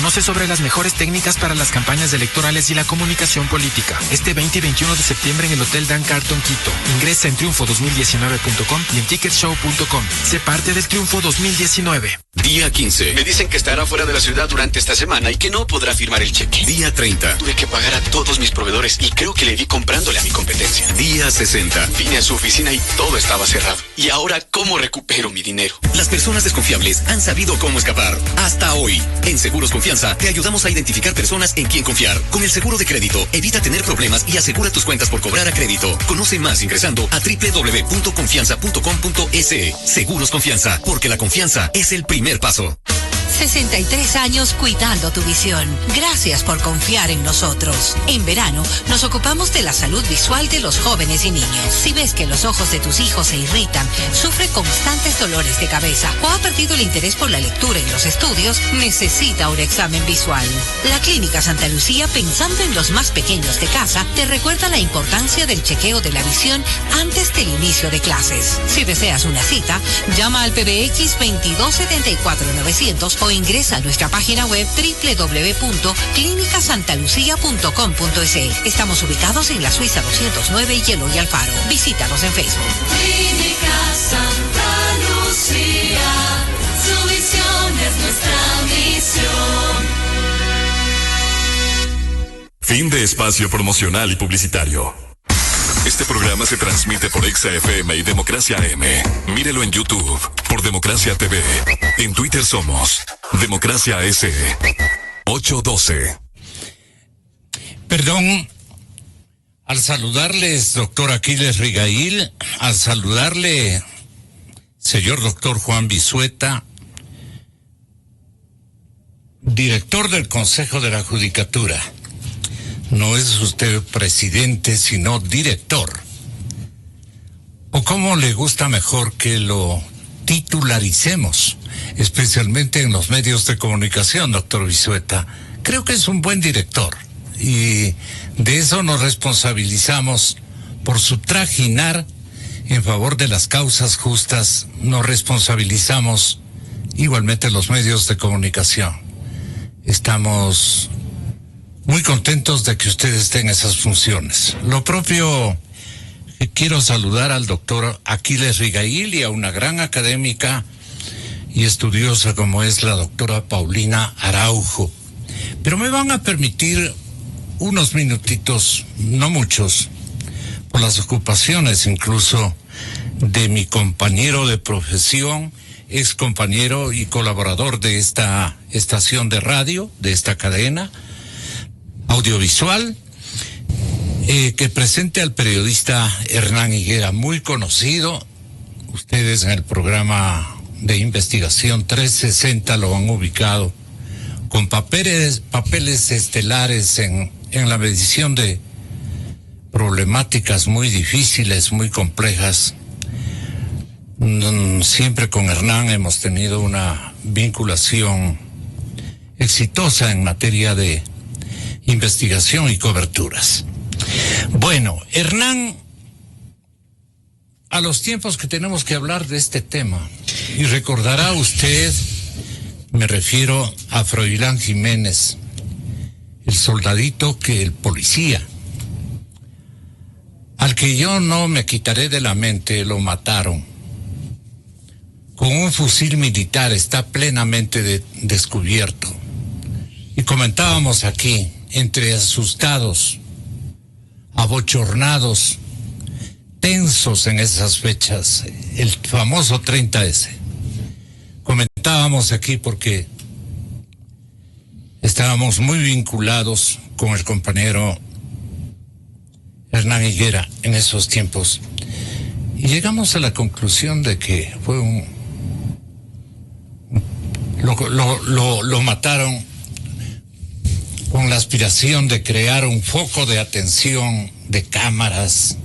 Conoce sobre las mejores técnicas para las campañas electorales y la comunicación política. Este 20 y 21 de septiembre en el Hotel Dan Carton Quito. Ingresa en triunfo2019.com y en ticketshow.com. Sé parte del Triunfo 2019. Día 15. Me dicen que estará fuera de la ciudad durante esta semana y que no podrá firmar el cheque. Día 30. Tuve que pagar a todos mis proveedores y creo que le vi comprándole a mi competencia. Día 60. Vine a su oficina y todo estaba cerrado. Y ahora, ¿cómo recupero mi dinero? Las personas desconfiables han sabido cómo escapar. Hasta hoy. En Seguros Confianza te ayudamos a identificar personas en quien confiar. Con el seguro de crédito, evita tener problemas y asegura tus cuentas por cobrar a crédito. Conoce más ingresando a www.confianza.com.es. Seguros Confianza, porque la confianza es el primer paso. 63 años cuidando tu visión. Gracias por confiar en nosotros. En verano, nos ocupamos de la salud visual de los jóvenes y niños. Si ves que los ojos de tus hijos se irritan, sufre constantes dolores de cabeza o ha perdido el interés por la lectura y los estudios, necesita un examen visual. La Clínica Santa Lucía, pensando en los más pequeños de casa, te recuerda la importancia del chequeo de la visión antes del inicio de clases. Si deseas una cita, llama al PBX 2274-900 o ingresa a nuestra página web www.clinicasantalucia.com.es. Estamos ubicados en la Suiza 209 y Eloy Alfaro. Visítanos en Facebook. Clínica Santa Lucía, su visión es nuestra misión. Fin de espacio promocional y publicitario. Este programa se transmite por Exa FM y Democracia M. Mírelo en YouTube por Democracia TV. En Twitter somos Democracia S. 812. Perdón, al saludarles, doctor Aquiles Rigail, al saludarle, señor doctor Juan Vizueta, director del Consejo de la Judicatura. No es usted presidente, sino director. ¿O cómo le gusta mejor que lo titularicemos? Especialmente en los medios de comunicación, doctor Vizueta. Creo que es un buen director. Y de eso nos responsabilizamos por su trajinar en favor de las causas justas. Nos responsabilizamos igualmente los medios de comunicación. Estamos muy contentos de que ustedes estén en esas funciones. Lo propio, quiero saludar al doctor Aquiles Rigail y a una gran académica y estudiosa como es la doctora Paulina Araujo. Pero me van a permitir unos minutitos, no muchos, por las ocupaciones incluso de mi compañero de profesión, ex compañero y colaborador de esta estación de radio, de esta cadena audiovisual, que presente al periodista Hernán Higuera, muy conocido. Ustedes en el programa de investigación 360 lo han ubicado con papeles estelares en la medición de problemáticas muy difíciles, muy complejas. Siempre con Hernán hemos tenido una vinculación exitosa en materia de investigación y coberturas. Bueno, Hernán, a los tiempos que tenemos que hablar de este tema, y recordará usted, me refiero a Froilán Jiménez, el soldadito el policía, al que yo no me quitaré de la mente, lo mataron con un fusil militar, está plenamente descubierto. Y comentábamos aquí, entre asustados, abochornados, tensos en esas fechas, el famoso 30S. Comentábamos aquí porque estábamos muy vinculados con el compañero Hernán Higuera en esos tiempos. Y llegamos a la conclusión de que fue lo mataron con la aspiración de crear un foco de atención, de cámaras,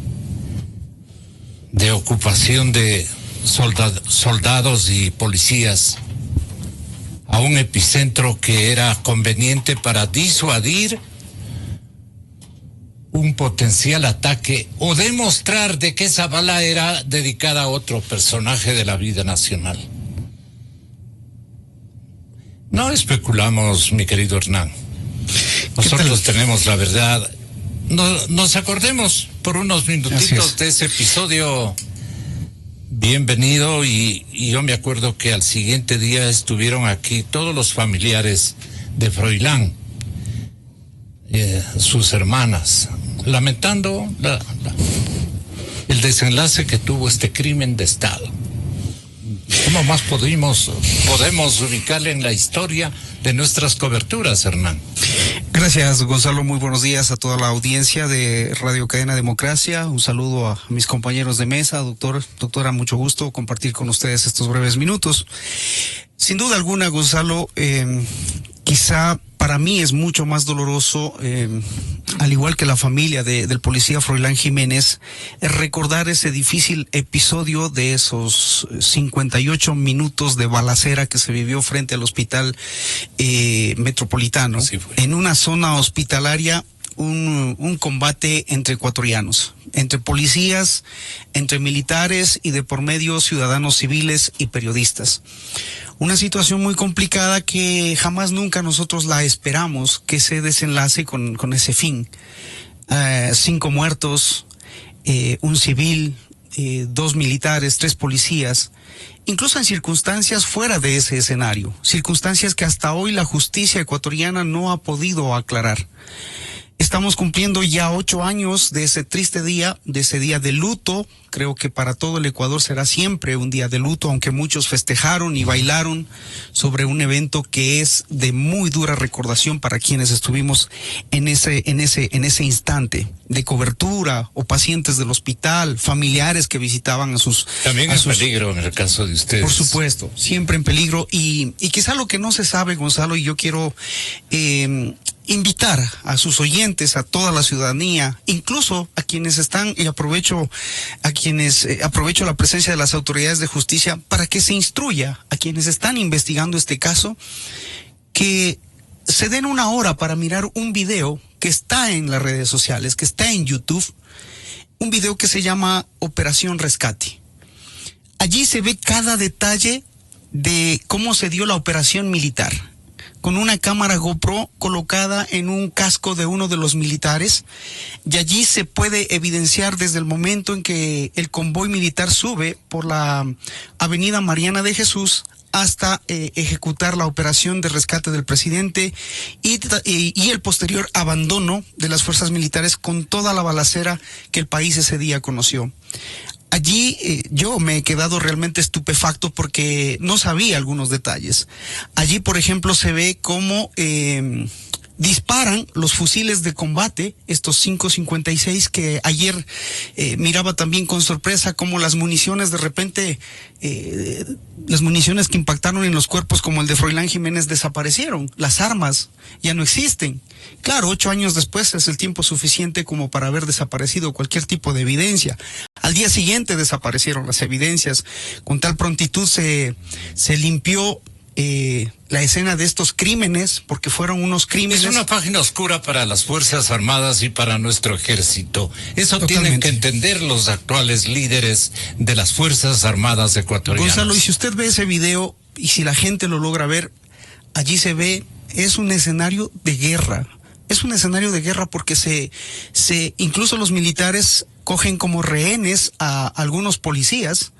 de ocupación de soldados y policías a un epicentro que era conveniente para disuadir un potencial ataque o demostrar de que esa bala era dedicada a otro personaje de la vida nacional. No especulamos, mi querido Hernán. Nosotros tenemos la verdad. Nos acordemos por unos minutitos de ese episodio. Bienvenido, y yo me acuerdo que al siguiente día estuvieron aquí todos los familiares de Froilán, sus hermanas, lamentando el desenlace que tuvo este crimen de Estado. ¿Cómo más podemos ubicarle en la historia de nuestras coberturas, Hernán? Gracias, Gonzalo. Muy buenos días a toda la audiencia de Radio Cadena Democracia. Un saludo a mis compañeros de mesa, doctora, mucho gusto compartir con ustedes estos breves minutos. Sin duda alguna, Gonzalo, quizá para mí es mucho más doloroso, al igual que la familia del policía Froilán Jiménez, recordar ese difícil episodio de esos 58 minutos de balacera que se vivió frente al hospital metropolitano, en una zona hospitalaria. Un combate entre ecuatorianos, entre policías, entre militares y de por medio ciudadanos civiles y periodistas. Una situación muy complicada que jamás nunca nosotros la esperamos que se desenlace con ese fin. 5 muertos, un civil, 2 militares, 3 policías, incluso en circunstancias fuera de ese escenario, circunstancias que hasta hoy la justicia ecuatoriana no ha podido aclarar. Estamos cumpliendo ya 8 años de ese triste día, de ese día de luto. Creo que para todo el Ecuador será siempre un día de luto, aunque muchos festejaron y bailaron sobre un evento que es de muy dura recordación para quienes estuvimos en ese instante de cobertura, o pacientes del hospital, familiares que visitaban a sus... También en peligro en el caso de ustedes. Por supuesto, siempre en peligro, y quizá lo que no se sabe, Gonzalo, y yo quiero invitar a sus oyentes, a toda la ciudadanía, incluso a quienes están, y aprovecho la presencia de las autoridades de justicia para que se instruya a quienes están investigando este caso, que se den una hora para mirar un video que está en las redes sociales, que está en YouTube, un video que se llama Operación Rescate. Allí se ve cada detalle de cómo se dio la operación militar, con una cámara GoPro colocada en un casco de uno de los militares, y allí se puede evidenciar desde el momento en que el convoy militar sube por la avenida Mariana de Jesús hasta ejecutar la operación de rescate del presidente y el posterior abandono de las fuerzas militares con toda la balacera que el país ese día conoció. Allí yo me he quedado realmente estupefacto porque no sabía algunos detalles. Allí, por ejemplo, se ve cómo disparan los fusiles de combate, estos 5.56 que ayer miraba también con sorpresa, cómo las municiones de repente, las municiones que impactaron en los cuerpos como el de Froilán Jiménez desaparecieron, las armas ya no existen. Claro, 8 años después es el tiempo suficiente como para haber desaparecido cualquier tipo de evidencia. Al día siguiente desaparecieron las evidencias, con tal prontitud se limpió la escena de estos crímenes, porque fueron unos crímenes. Es una página oscura para las Fuerzas Armadas y para nuestro ejército. Eso Totalmente. Tienen que entender los actuales líderes de las Fuerzas Armadas ecuatorianas. Gonzalo, y si usted ve ese video, y si la gente lo logra ver, allí se ve, es un escenario de guerra. Es un escenario de guerra porque incluso los militares cogen como rehenes a algunos policías,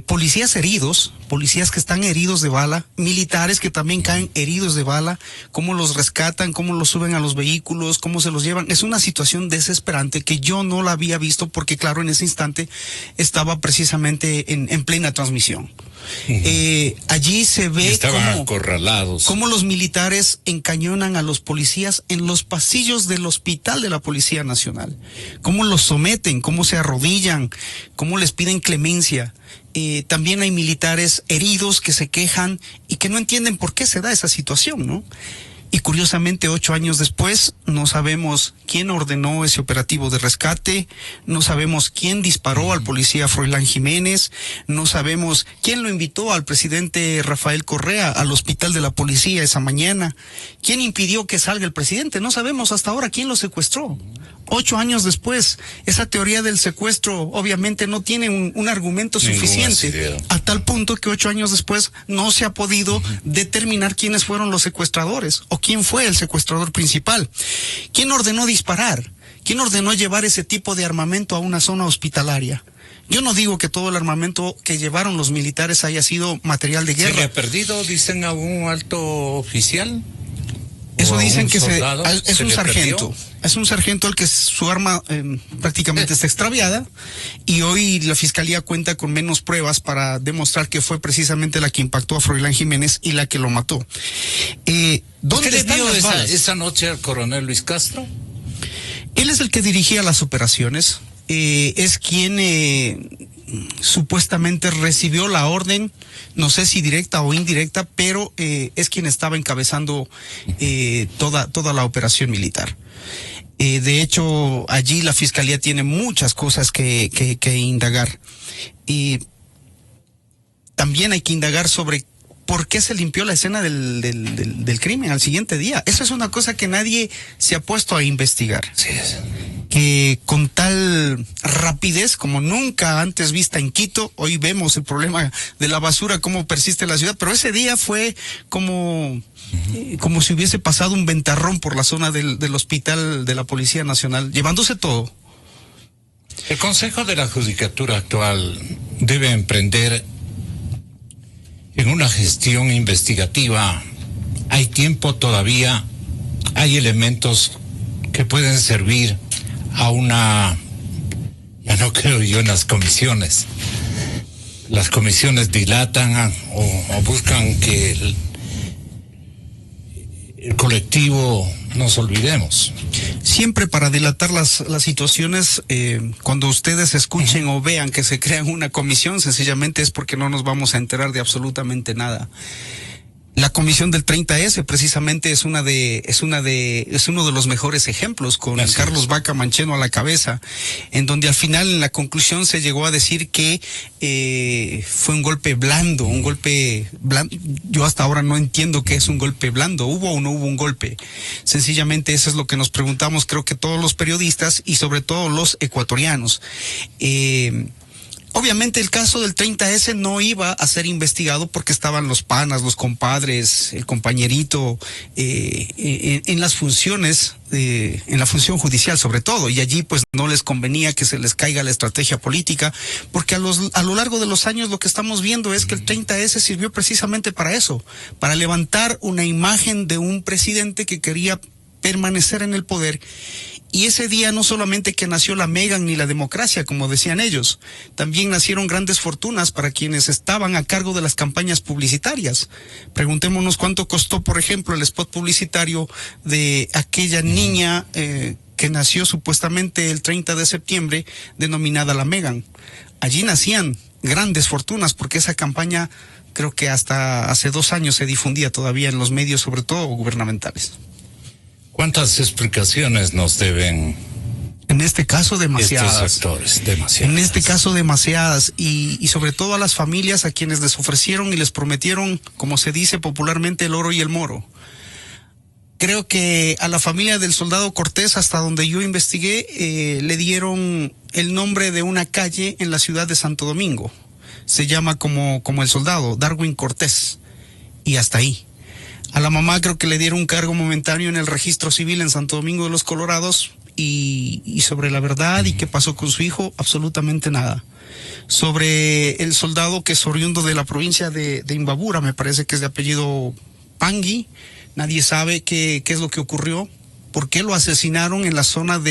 policías heridos, policías que están heridos de bala, militares que también caen heridos de bala, cómo los rescatan, cómo los suben a los vehículos, cómo se los llevan. Es una situación desesperante que yo no la había visto porque, claro, en ese instante estaba precisamente en plena transmisión. Allí se ve estaban acorralados, cómo los militares encañonan a los policías en los pasillos del hospital de la Policía Nacional, cómo los someten, cómo se arrodillan, cómo les piden clemencia. También hay militares heridos que se quejan y que no entienden por qué se da esa situación, ¿no? Y curiosamente, 8 años después, no sabemos quién ordenó ese operativo de rescate, no sabemos quién disparó al policía Froilán Jiménez, no sabemos quién lo invitó al presidente Rafael Correa al hospital de la policía esa mañana, quién impidió que salga el presidente, no sabemos hasta ahora quién lo secuestró. 8 años después, esa teoría del secuestro obviamente no tiene un argumento suficiente, a tal punto que 8 años después no se ha podido determinar quiénes fueron los secuestradores o quién fue el secuestrador principal. ¿Quién ordenó disparar? ¿Quién ordenó llevar ese tipo de armamento a una zona hospitalaria? Yo no digo que todo el armamento que llevaron los militares haya sido material de guerra. ¿Se le ha perdido, dicen, a un alto oficial? Eso dicen que es un sargento. Es un sargento al que su arma prácticamente está extraviada, y hoy la fiscalía cuenta con menos pruebas para demostrar que fue precisamente la que impactó a Froilán Jiménez y la que lo mató. ¿Dónde le dio esa noche al coronel Luis Castro? Él es el que dirigía las operaciones, es quien supuestamente recibió la orden, no sé si directa o indirecta, pero es quien estaba encabezando toda la operación militar. De hecho, allí la fiscalía tiene muchas cosas que indagar. Y también hay que indagar sobre por qué se limpió la escena del crimen al siguiente día. Eso es una cosa que nadie se ha puesto a investigar. Sí, sí. Que con tal rapidez como nunca antes vista en Quito, hoy vemos el problema de la basura, cómo persiste en la ciudad, pero ese día fue como si hubiese pasado un ventarrón por la zona del hospital de la Policía Nacional, llevándose todo. El Consejo de la Judicatura actual debe emprender en una gestión investigativa. Hay tiempo todavía, hay elementos que pueden servir a ya no creo yo en las comisiones. Las comisiones dilatan o buscan que el colectivo nos olvidemos. Siempre para dilatar las situaciones, cuando ustedes escuchen o vean que se crean una comisión, sencillamente es porque no nos vamos a enterar de absolutamente nada. La comisión del 30S precisamente es uno de los mejores ejemplos, con Carlos Vaca Mancheno a la cabeza, en donde al final, en la conclusión, se llegó a decir que fue un golpe blando. Yo hasta ahora no entiendo qué es un golpe blando. ¿Hubo o no hubo un golpe? Sencillamente eso es lo que nos preguntamos, creo que todos los periodistas y sobre todo los ecuatorianos. Obviamente el caso del 30S no iba a ser investigado porque estaban los panas, los compadres, el compañerito en las funciones, en la función judicial sobre todo, y allí pues no les convenía que se les caiga la estrategia política, porque a lo largo de los años lo que estamos viendo es que el 30S sirvió precisamente para eso, para levantar una imagen de un presidente que quería permanecer en el poder. Y ese día no solamente que nació la Megan ni la democracia, como decían ellos, también nacieron grandes fortunas para quienes estaban a cargo de las campañas publicitarias. Preguntémonos cuánto costó, por ejemplo, el spot publicitario de aquella niña que nació supuestamente el 30 de septiembre, denominada la Megan. Allí nacían grandes fortunas porque esa campaña creo que hasta hace 2 años se difundía todavía en los medios, sobre todo gubernamentales. ¿Cuántas explicaciones nos deben? En este caso, demasiadas. Estos actores, demasiadas. En este caso, demasiadas. Y sobre todo a las familias a quienes les ofrecieron y les prometieron, como se dice popularmente, el oro y el moro. Creo que a la familia del soldado Cortés, hasta donde yo investigué, le dieron el nombre de una calle en la ciudad de Santo Domingo. Se llama como el soldado, Darwin Cortés. Y hasta ahí. A la mamá creo que le dieron un cargo momentáneo en el registro civil en Santo Domingo de los Colorados, y sobre la verdad y qué pasó con su hijo, absolutamente nada. Sobre el soldado que es oriundo de la provincia de Imbabura, me parece que es de apellido Pangui, nadie sabe qué es lo que ocurrió, por qué lo asesinaron en la zona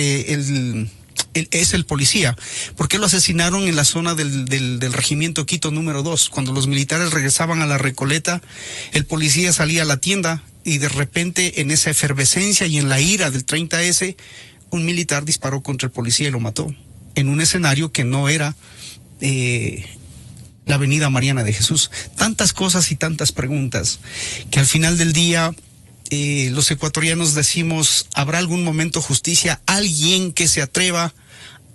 es el policía. ¿Por qué lo asesinaron en la zona del regimiento Quito número 2? Cuando los militares regresaban a la Recoleta, el policía salía a la tienda y de repente, en esa efervescencia y en la ira del 30S, un militar disparó contra el policía y lo mató. En un escenario que no era la avenida Mariana de Jesús. Tantas cosas y tantas preguntas que al final del día los ecuatorianos decimos, ¿habrá algún momento justicia? Alguien que se atreva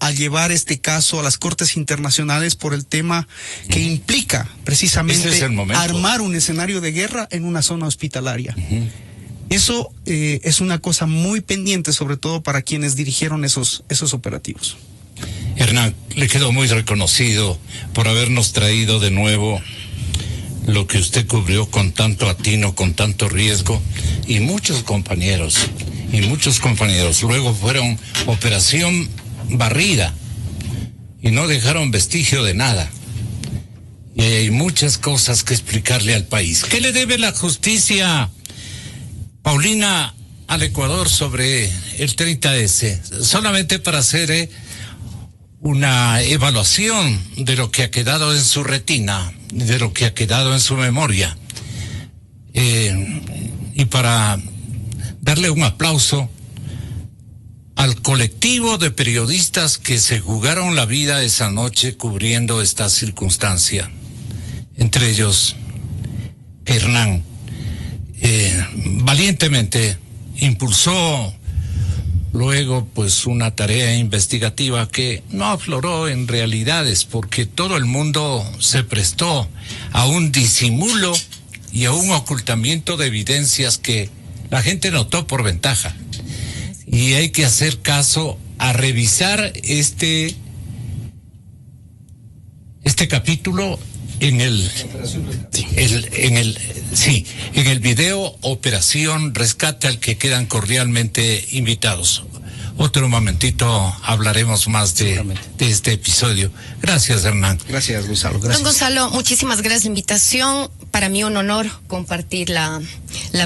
a llevar este caso a las Cortes Internacionales por el tema que implica precisamente armar un escenario de guerra en una zona hospitalaria. Eso es una cosa muy pendiente, sobre todo para quienes dirigieron esos operativos. Hernán, le quedó muy reconocido por habernos traído de nuevo lo que usted cubrió con tanto atino, con tanto riesgo, y muchos compañeros. Luego fueron operación barrida y no dejaron vestigio de nada. Y hay muchas cosas que explicarle al país. ¿Qué le debe la justicia, Paulina, al Ecuador sobre el 30S? Solamente para hacer una evaluación de lo que ha quedado en su retina, de lo que ha quedado en su memoria, y para darle un aplauso al colectivo de periodistas que se jugaron la vida esa noche cubriendo esta circunstancia. Entre ellos, Hernán, valientemente impulsó luego pues una tarea investigativa que no afloró en realidades, porque todo el mundo se prestó a un disimulo y a un ocultamiento de evidencias que la gente notó por ventaja. Y hay que hacer caso a revisar este capítulo en el video Operación Rescate, al que quedan cordialmente invitados. Otro momentito hablaremos más de este episodio. Gracias, Hernán. Gracias, Gonzalo. Gracias. Don Gonzalo, muchísimas gracias por la invitación. Para mí un honor compartir la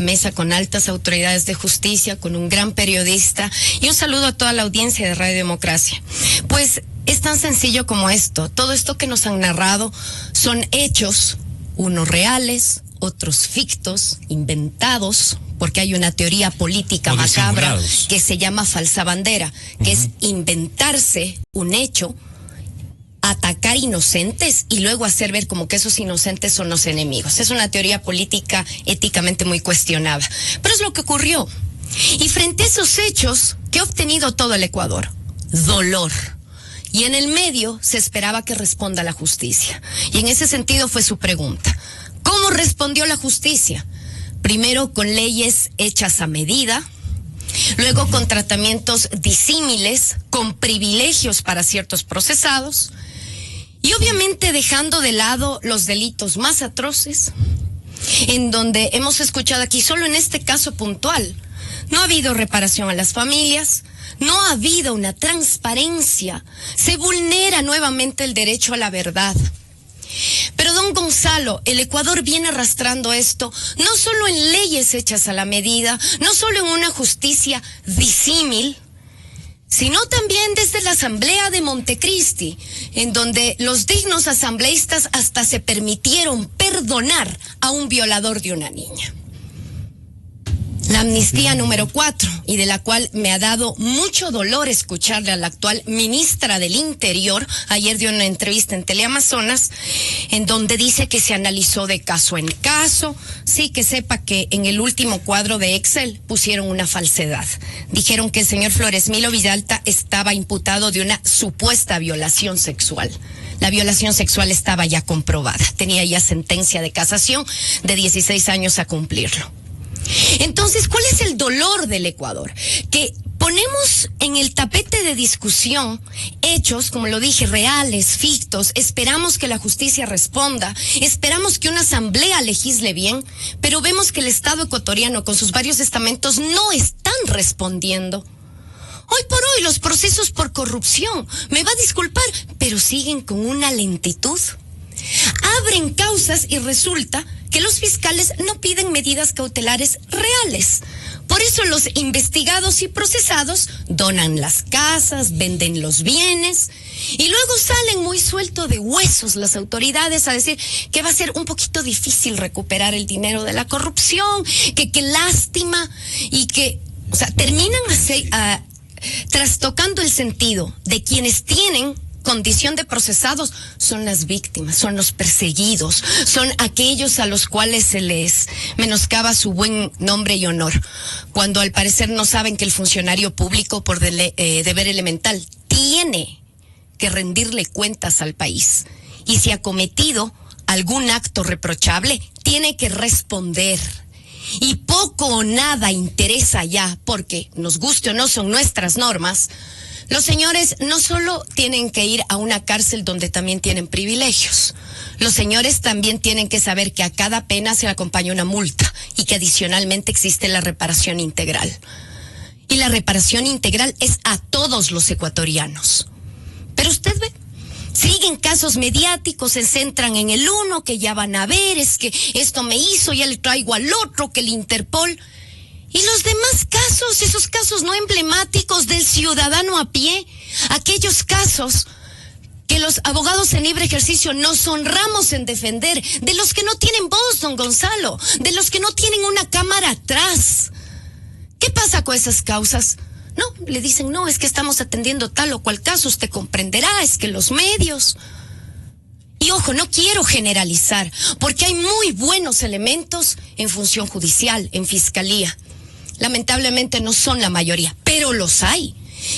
mesa con altas autoridades de justicia, con un gran periodista, y un saludo a toda la audiencia de Radio Democracia. Pues es tan sencillo como esto. Todo esto que nos han narrado son hechos, unos reales, otros fictos, inventados, porque hay una teoría política macabra que se llama falsa bandera, que es inventarse un hecho, atacar inocentes y luego hacer ver como que esos inocentes son los enemigos. Es una teoría política éticamente muy cuestionada, pero es lo que ocurrió. Y frente a esos hechos, ¿qué ha obtenido todo el Ecuador? Dolor. Y en el medio se esperaba que responda la justicia. Y en ese sentido fue su pregunta. ¿Cómo respondió la justicia? Primero con leyes hechas a medida, luego con tratamientos disímiles, con privilegios para ciertos procesados, y obviamente dejando de lado los delitos más atroces, en donde hemos escuchado aquí, solo en este caso puntual, no ha habido reparación a las familias, no ha habido una transparencia, se vulnera nuevamente el derecho a la verdad. Pero don Gonzalo, el Ecuador viene arrastrando esto, no solo en leyes hechas a la medida, no solo en una justicia disímil, sino también desde la Asamblea de Montecristi, en donde los dignos asambleístas hasta se permitieron perdonar a un violador de una niña. La amnistía número 4, y de la cual me ha dado mucho dolor escucharle a la actual ministra del Interior. Ayer dio una entrevista en Teleamazonas, en donde dice que se analizó de caso en caso. Sí, que sepa que en el último cuadro de Excel pusieron una falsedad. Dijeron que el señor Floresmilo Villalta estaba imputado de una supuesta violación sexual. La violación sexual estaba ya comprobada. Tenía ya sentencia de casación de 16 años a cumplirlo. Entonces, ¿cuál es el dolor del Ecuador? Que ponemos en el tapete de discusión hechos, como lo dije, reales, fictos, esperamos que la justicia responda, esperamos que una asamblea legisle bien, pero vemos que el Estado ecuatoriano con sus varios estamentos no están respondiendo. Hoy por hoy los procesos por corrupción, me va a disculpar, pero siguen con una lentitud. Abren causas y resulta que los fiscales no piden medidas cautelares reales. Por eso los investigados y procesados donan las casas, venden los bienes y luego salen muy suelto de huesos las autoridades a decir que va a ser un poquito difícil recuperar el dinero de la corrupción, que lástima, y que, o sea, terminan trastocando el sentido de quienes tienen condición de procesados son las víctimas, son los perseguidos, son aquellos a los cuales se les menoscaba su buen nombre y honor, cuando al parecer no saben que el funcionario público, por deber elemental, tiene que rendirle cuentas al país, y si ha cometido algún acto reprochable, tiene que responder. Y poco o nada interesa ya, porque nos guste o no son nuestras normas. Los señores no solo tienen que ir a una cárcel donde también tienen privilegios. Los señores también tienen que saber que a cada pena se le acompaña una multa y que adicionalmente existe la reparación integral. Y la reparación integral es a todos los ecuatorianos. Pero usted ve, siguen casos mediáticos, se centran en el uno, que ya van a ver, es que esto me hizo, ya le traigo al otro, que el Interpol. Y los demás casos, esos casos no emblemáticos del ciudadano a pie, aquellos casos que los abogados en libre ejercicio nos honramos en defender, de los que no tienen voz, don Gonzalo, de los que no tienen una cámara atrás. ¿Qué pasa con esas causas? No, le dicen, no, es que estamos atendiendo tal o cual caso, usted comprenderá, es que los medios... Y ojo, no quiero generalizar, porque hay muy buenos elementos en función judicial, en fiscalía. Lamentablemente no son la mayoría, pero los hay.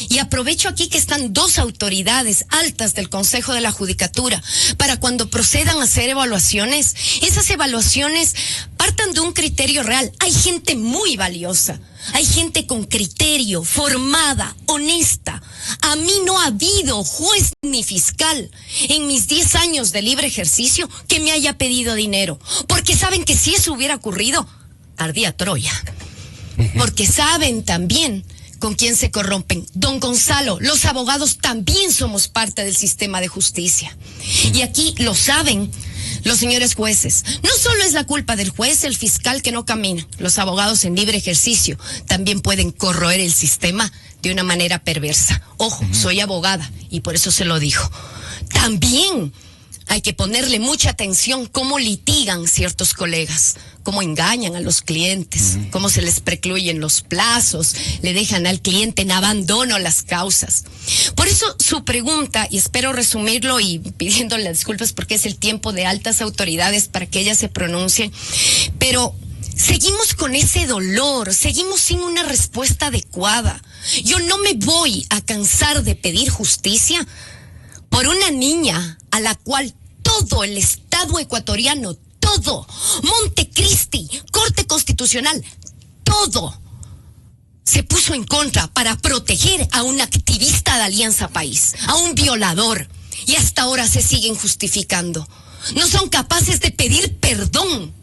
Y aprovecho aquí que están dos autoridades altas del Consejo de la Judicatura para cuando procedan a hacer evaluaciones, esas evaluaciones partan de un criterio real. Hay gente muy valiosa, hay gente con criterio, formada, honesta. A mí no ha habido juez ni fiscal en mis 10 años de libre ejercicio que me haya pedido dinero, porque saben que si eso hubiera ocurrido, ardía Troya. Porque saben también con quién se corrompen. Don Gonzalo, los abogados también somos parte del sistema de justicia. Y aquí lo saben los señores jueces. No solo es la culpa del juez, el fiscal que no camina. Los abogados en libre ejercicio también pueden corroer el sistema de una manera perversa. Ojo, soy abogada y por eso se lo digo. También hay que ponerle mucha atención cómo litigan ciertos colegas, cómo engañan a los clientes, cómo se les precluyen los plazos, le dejan al cliente en abandono las causas. Por eso su pregunta, y espero resumirlo y pidiéndole disculpas porque es el tiempo de altas autoridades para que ellas se pronuncien, pero seguimos con ese dolor, seguimos sin una respuesta adecuada. Yo no me voy a cansar de pedir justicia por una niña a la cual todo el Estado ecuatoriano, todo, Montecristi, Corte Constitucional, todo se puso en contra para proteger a un activista de Alianza País, a un violador, y hasta ahora se siguen justificando. No son capaces de pedir perdón.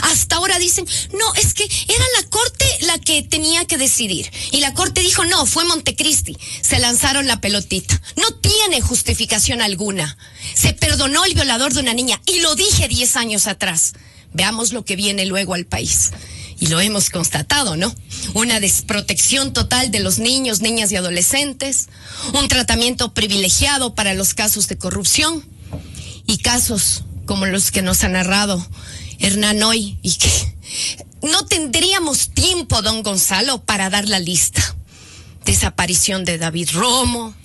Hasta ahora dicen, no, es que era la Corte la que tenía que decidir. Y la Corte dijo, no, fue Montecristi. Se lanzaron la pelotita. No tiene justificación alguna. Se perdonó el violador de una niña. Y lo dije 10 años atrás. Veamos lo que viene luego al país. Y lo hemos constatado, ¿no? Una desprotección total de los niños, niñas y adolescentes. Un tratamiento privilegiado para los casos de corrupción. Y casos como los que nos ha narrado Hernán hoy, y que no tendríamos tiempo, don Gonzalo, para dar la lista. Desaparición de David Romo,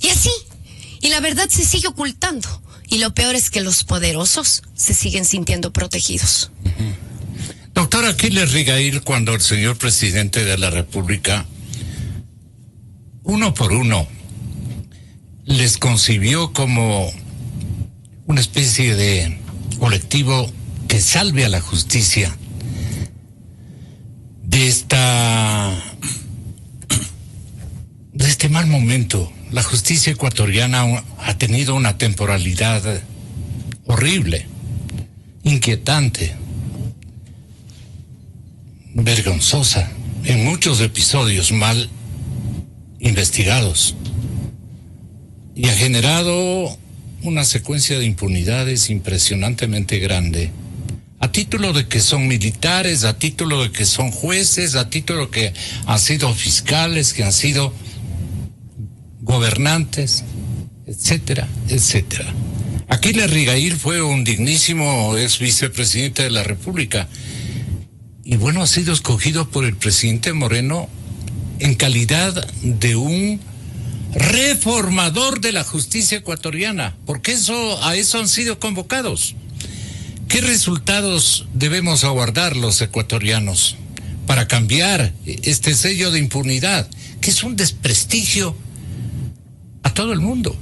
y así. Y la verdad se sigue ocultando. Y lo peor es que los poderosos se siguen sintiendo protegidos. Doctor Aquiles Rigail, cuando el señor presidente de la República, uno por uno, les concibió como una especie de colectivo que salve a la justicia de este mal momento. La justicia ecuatoriana ha tenido una temporalidad horrible, inquietante, vergonzosa, en muchos episodios mal investigados, y ha generado una secuencia de impunidades impresionantemente grande, a título de que son militares, a título de que son jueces, a título de que han sido fiscales, que han sido gobernantes, etcétera, etcétera. Aquiles Rigail fue un dignísimo ex vicepresidente de la República, y bueno, ha sido escogido por el presidente Moreno en calidad de un reformador de la justicia ecuatoriana, porque a eso han sido convocados. ¿Qué resultados debemos aguardar los ecuatorianos para cambiar este sello de impunidad, que es un desprestigio a todo el mundo?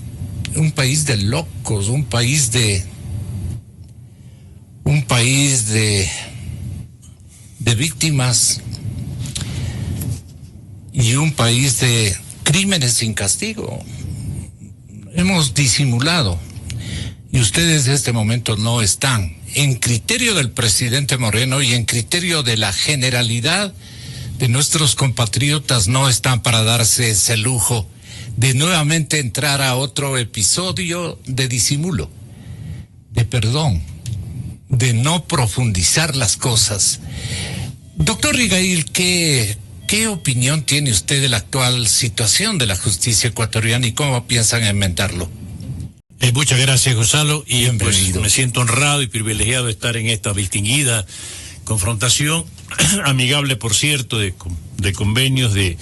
Un país de locos, un país de víctimas y un país de crímenes sin castigo. Hemos disimulado y ustedes en este momento no están, en criterio del presidente Moreno y en criterio de la generalidad de nuestros compatriotas, no están para darse ese lujo de nuevamente entrar a otro episodio de disimulo, de perdón, de no profundizar las cosas. Doctor Rigail, ¿qué opinión tiene usted de la actual situación de la justicia ecuatoriana y cómo piensan enmendarlo? Muchas gracias, Gonzalo, y bienvenido. Pues, me siento honrado y privilegiado de estar en esta distinguida confrontación, amigable, por cierto, de convenios, de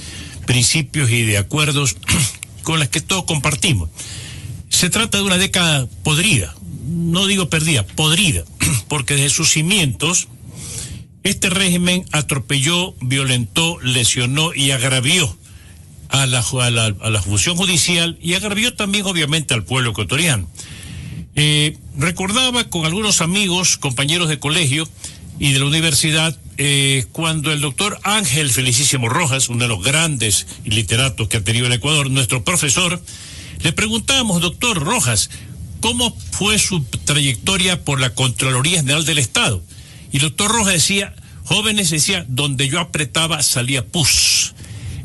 principios y de acuerdos con las que todos compartimos. Se trata de una década podrida, no digo perdida, podrida, porque desde sus cimientos este régimen atropelló, violentó, lesionó y agravió a la función judicial y agravió también obviamente al pueblo ecuatoriano. Recordaba con algunos amigos, compañeros de colegio y de la universidad, cuando el doctor Ángel Felicísimo Rojas, uno de los grandes literatos que ha tenido el Ecuador, nuestro profesor, le preguntábamos, doctor Rojas, ¿cómo fue su trayectoria por la Contraloría General del Estado? Y el doctor Rojas decía, jóvenes, decía, donde yo apretaba salía pus.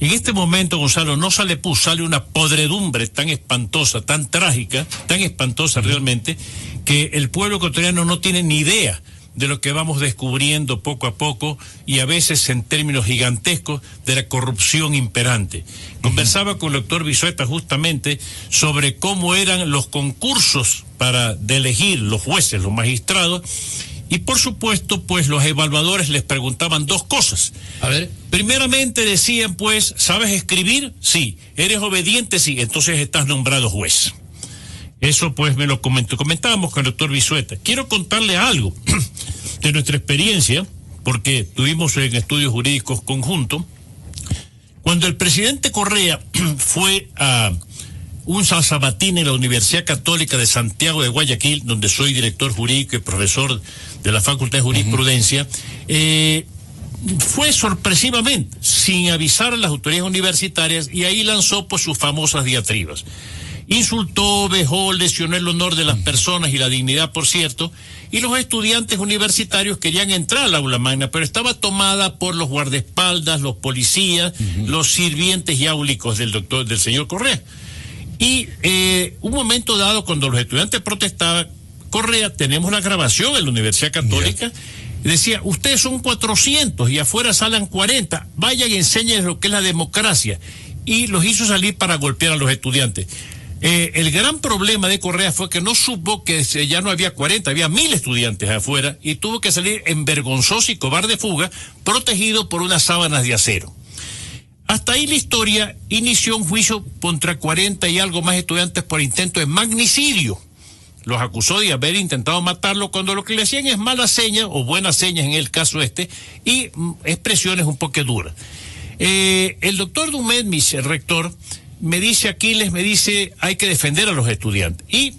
En este momento, Gonzalo, no sale pus, sale una podredumbre tan espantosa, tan trágica, tan espantosa realmente, que el pueblo ecuatoriano no tiene ni idea de lo que vamos descubriendo poco a poco y a veces en términos gigantescos de la corrupción imperante. Conversaba con el doctor Vizueta justamente sobre cómo eran los concursos para elegir los jueces, los magistrados, y por supuesto, pues los evaluadores les preguntaban dos cosas. A ver. Primeramente decían, pues, ¿sabes escribir? Sí. ¿Eres obediente? Sí. Entonces estás nombrado juez. Eso pues me lo comentábamos con el doctor Vizueta. Quiero contarle algo de nuestra experiencia, porque tuvimos en estudios jurídicos conjuntos. Cuando el presidente Correa fue a un sabatín en la Universidad Católica de Santiago de Guayaquil, donde soy director jurídico y profesor de la Facultad de Jurisprudencia, fue sorpresivamente, sin avisar a las autoridades universitarias, y ahí lanzó pues sus famosas diatribas. Insultó, vejó, lesionó el honor de las personas y la dignidad, por cierto, y los estudiantes universitarios querían entrar al aula magna, pero estaba tomada por los guardaespaldas, los policías, los sirvientes y áulicos del señor Correa. Y un momento dado, cuando los estudiantes protestaban, Correa, tenemos la grabación en la Universidad Católica, decía, ustedes son 400 y afuera salen 40, vayan y enseñen lo que es la democracia, y los hizo salir para golpear a los estudiantes. El gran problema de Correa fue que no supo que ya no había 40, había 1000 estudiantes afuera, y tuvo que salir en vergonzosa y cobarde fuga, protegido por unas sábanas de acero. Hasta ahí la historia. Inició un juicio contra 40 y algo más estudiantes por intento de magnicidio. Los acusó de haber intentado matarlo, cuando lo que le hacían es malas señas, o buenas señas en el caso y expresiones un poco duras. El doctor Dumet, mi rector, me dice, Aquiles, hay que defender a los estudiantes. Y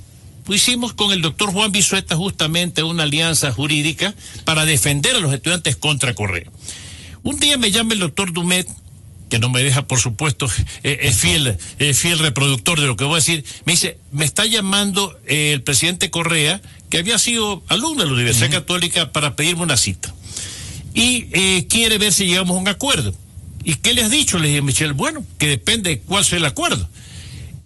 hicimos con el doctor Juan Vizueta justamente una alianza jurídica para defender a los estudiantes contra Correa. Un día me llama el doctor Dumet, que no me deja, por supuesto, es fiel reproductor de lo que voy a decir. Me dice, me está llamando el presidente Correa, que había sido alumno de la Universidad Católica, para pedirme una cita. Y quiere ver si llegamos a un acuerdo. ¿Y qué le has dicho? Le dije, Michelle, bueno, que depende de cuál sea el acuerdo.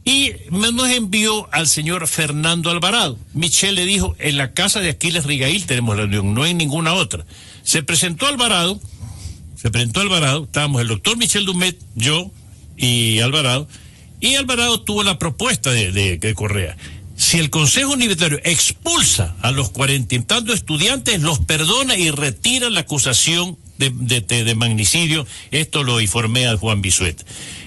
Y nos envió al señor Fernando Alvarado. Michelle le dijo, en la casa de Aquiles Rigail tenemos la reunión, no en ninguna otra. Se presentó Alvarado, estábamos el doctor Michel Dumet, yo y Alvarado tuvo la propuesta de Correa. Si el Consejo Universitario expulsa a los 40 y tantos estudiantes, los perdona y retira la acusación de magnicidio. Esto lo informé a Juan Bisuet.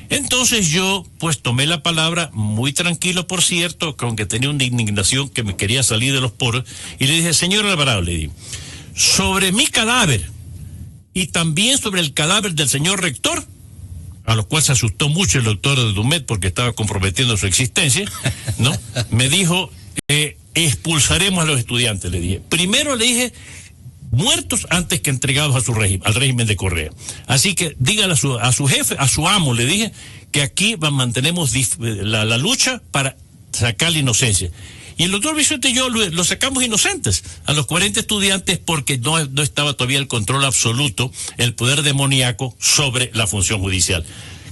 Entonces yo, pues, tomé la palabra, muy tranquilo, por cierto, aunque tenía una indignación que me quería salir de los poros, y le dije, señor Alvarado, le dije, sobre mi cadáver y también sobre el cadáver del señor rector, a lo cual se asustó mucho el doctor de Dumet porque estaba comprometiendo su existencia, ¿no? Me dijo, expulsaremos a los estudiantes, le dije. Primero le dije, muertos antes que entregados a al régimen de Correa. Así que dígale a su jefe, a su amo, le dije, que aquí mantenemos la lucha para sacar la inocencia. Y el doctor Vicente y yo lo sacamos inocentes a los 40 estudiantes porque no estaba todavía el control absoluto, el poder demoníaco sobre la función judicial.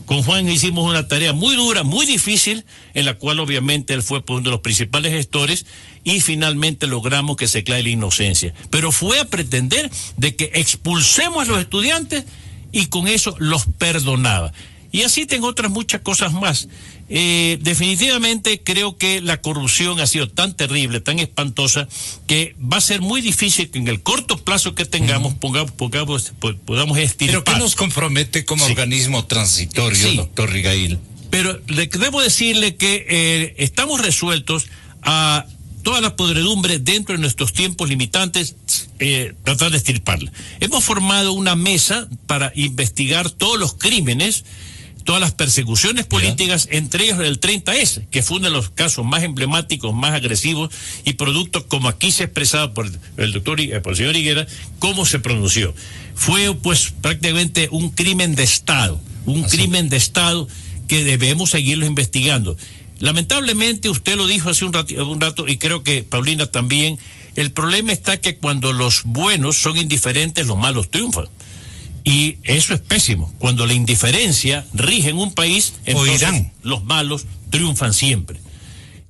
Con Juan hicimos una tarea muy dura, muy difícil, en la cual obviamente él fue uno de los principales gestores y finalmente logramos que se aclare la inocencia. Pero fue a pretender de que expulsemos a los estudiantes y con eso los perdonaba. Y así tengo otras muchas cosas más. Definitivamente creo que la corrupción ha sido tan terrible, tan espantosa, que va a ser muy difícil que en el corto plazo que tengamos podamos estirpar. ¿Pero qué nos compromete como organismo transitorio, doctor Rigail? Pero debo decirle que estamos resueltos a toda la podredumbre dentro de nuestros tiempos limitantes, tratar de estirparla. Hemos formado una mesa para investigar todos los crímenes, todas las persecuciones políticas, entre ellos el 30S, que fue uno de los casos más emblemáticos, más agresivos y producto, como aquí se ha expresado por el señor Higuera, cómo se pronunció. Fue pues prácticamente un crimen de Estado, crimen de Estado que debemos seguirlo investigando. Lamentablemente, usted lo dijo hace un rato, y creo que Paulina también, el problema está que cuando los buenos son indiferentes, los malos triunfan. Y eso es pésimo. Cuando la indiferencia rige en un país, entonces los malos triunfan siempre.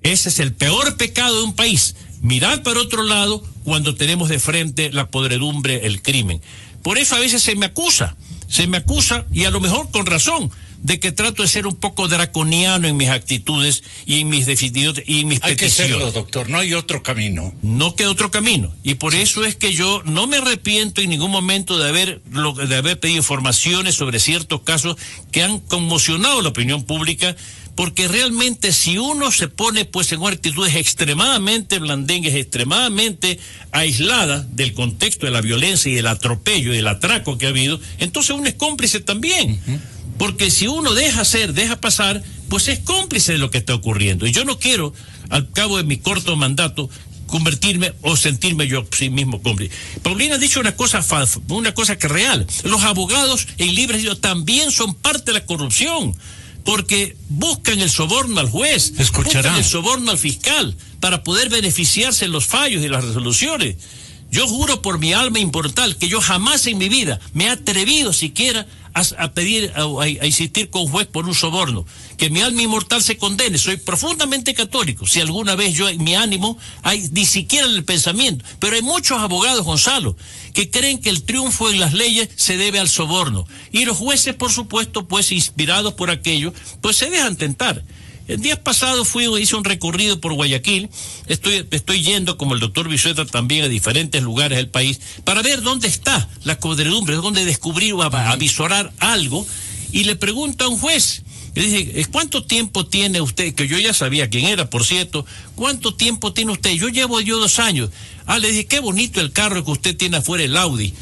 Ese es el peor pecado de un país. Mirar para otro lado cuando tenemos de frente la podredumbre, el crimen. Por eso a veces se me acusa, y a lo mejor con razón, de que trato de ser un poco draconiano en mis actitudes y en mis peticiones. Hay que serlo, doctor, no hay otro camino. No queda otro camino. Y por eso es que yo no me arrepiento en ningún momento de haber pedido informaciones sobre ciertos casos que han conmocionado la opinión pública, porque realmente si uno se pone pues en actitudes extremadamente blandengues, extremadamente aisladas del contexto de la violencia y del atropello y del atraco que ha habido, entonces uno es cómplice también. Porque si uno deja pasar, pues es cómplice de lo que está ocurriendo. Y yo no quiero, al cabo de mi corto mandato, convertirme o sentirme yo sí mismo cómplice. Paulina ha dicho una cosa que es real. Los abogados en libre albedrío también son parte de la corrupción, porque buscan el soborno al juez, buscan el soborno al fiscal, para poder beneficiarse en los fallos y las resoluciones. Yo juro por mi alma inmortal que yo jamás en mi vida me he atrevido siquiera a pedir, a insistir con un juez por un soborno. Que mi alma inmortal se condene. Soy profundamente católico. Si alguna vez yo en mi ánimo hay ni siquiera en el pensamiento. Pero hay muchos abogados, Gonzalo, que creen que el triunfo en las leyes se debe al soborno. Y los jueces, por supuesto, pues inspirados por aquello, pues se dejan tentar. El día pasado hice un recorrido por Guayaquil. Estoy yendo, como el doctor Bisueta, también a diferentes lugares del país para ver dónde está la podredumbre, dónde descubrir o avisorar algo. Y le pregunto a un juez, le dice, ¿cuánto tiempo tiene usted? Que yo ya sabía quién era, por cierto. ¿Cuánto tiempo tiene usted? Yo llevo 2 años. Le dije, qué bonito el carro que usted tiene afuera, el Audi.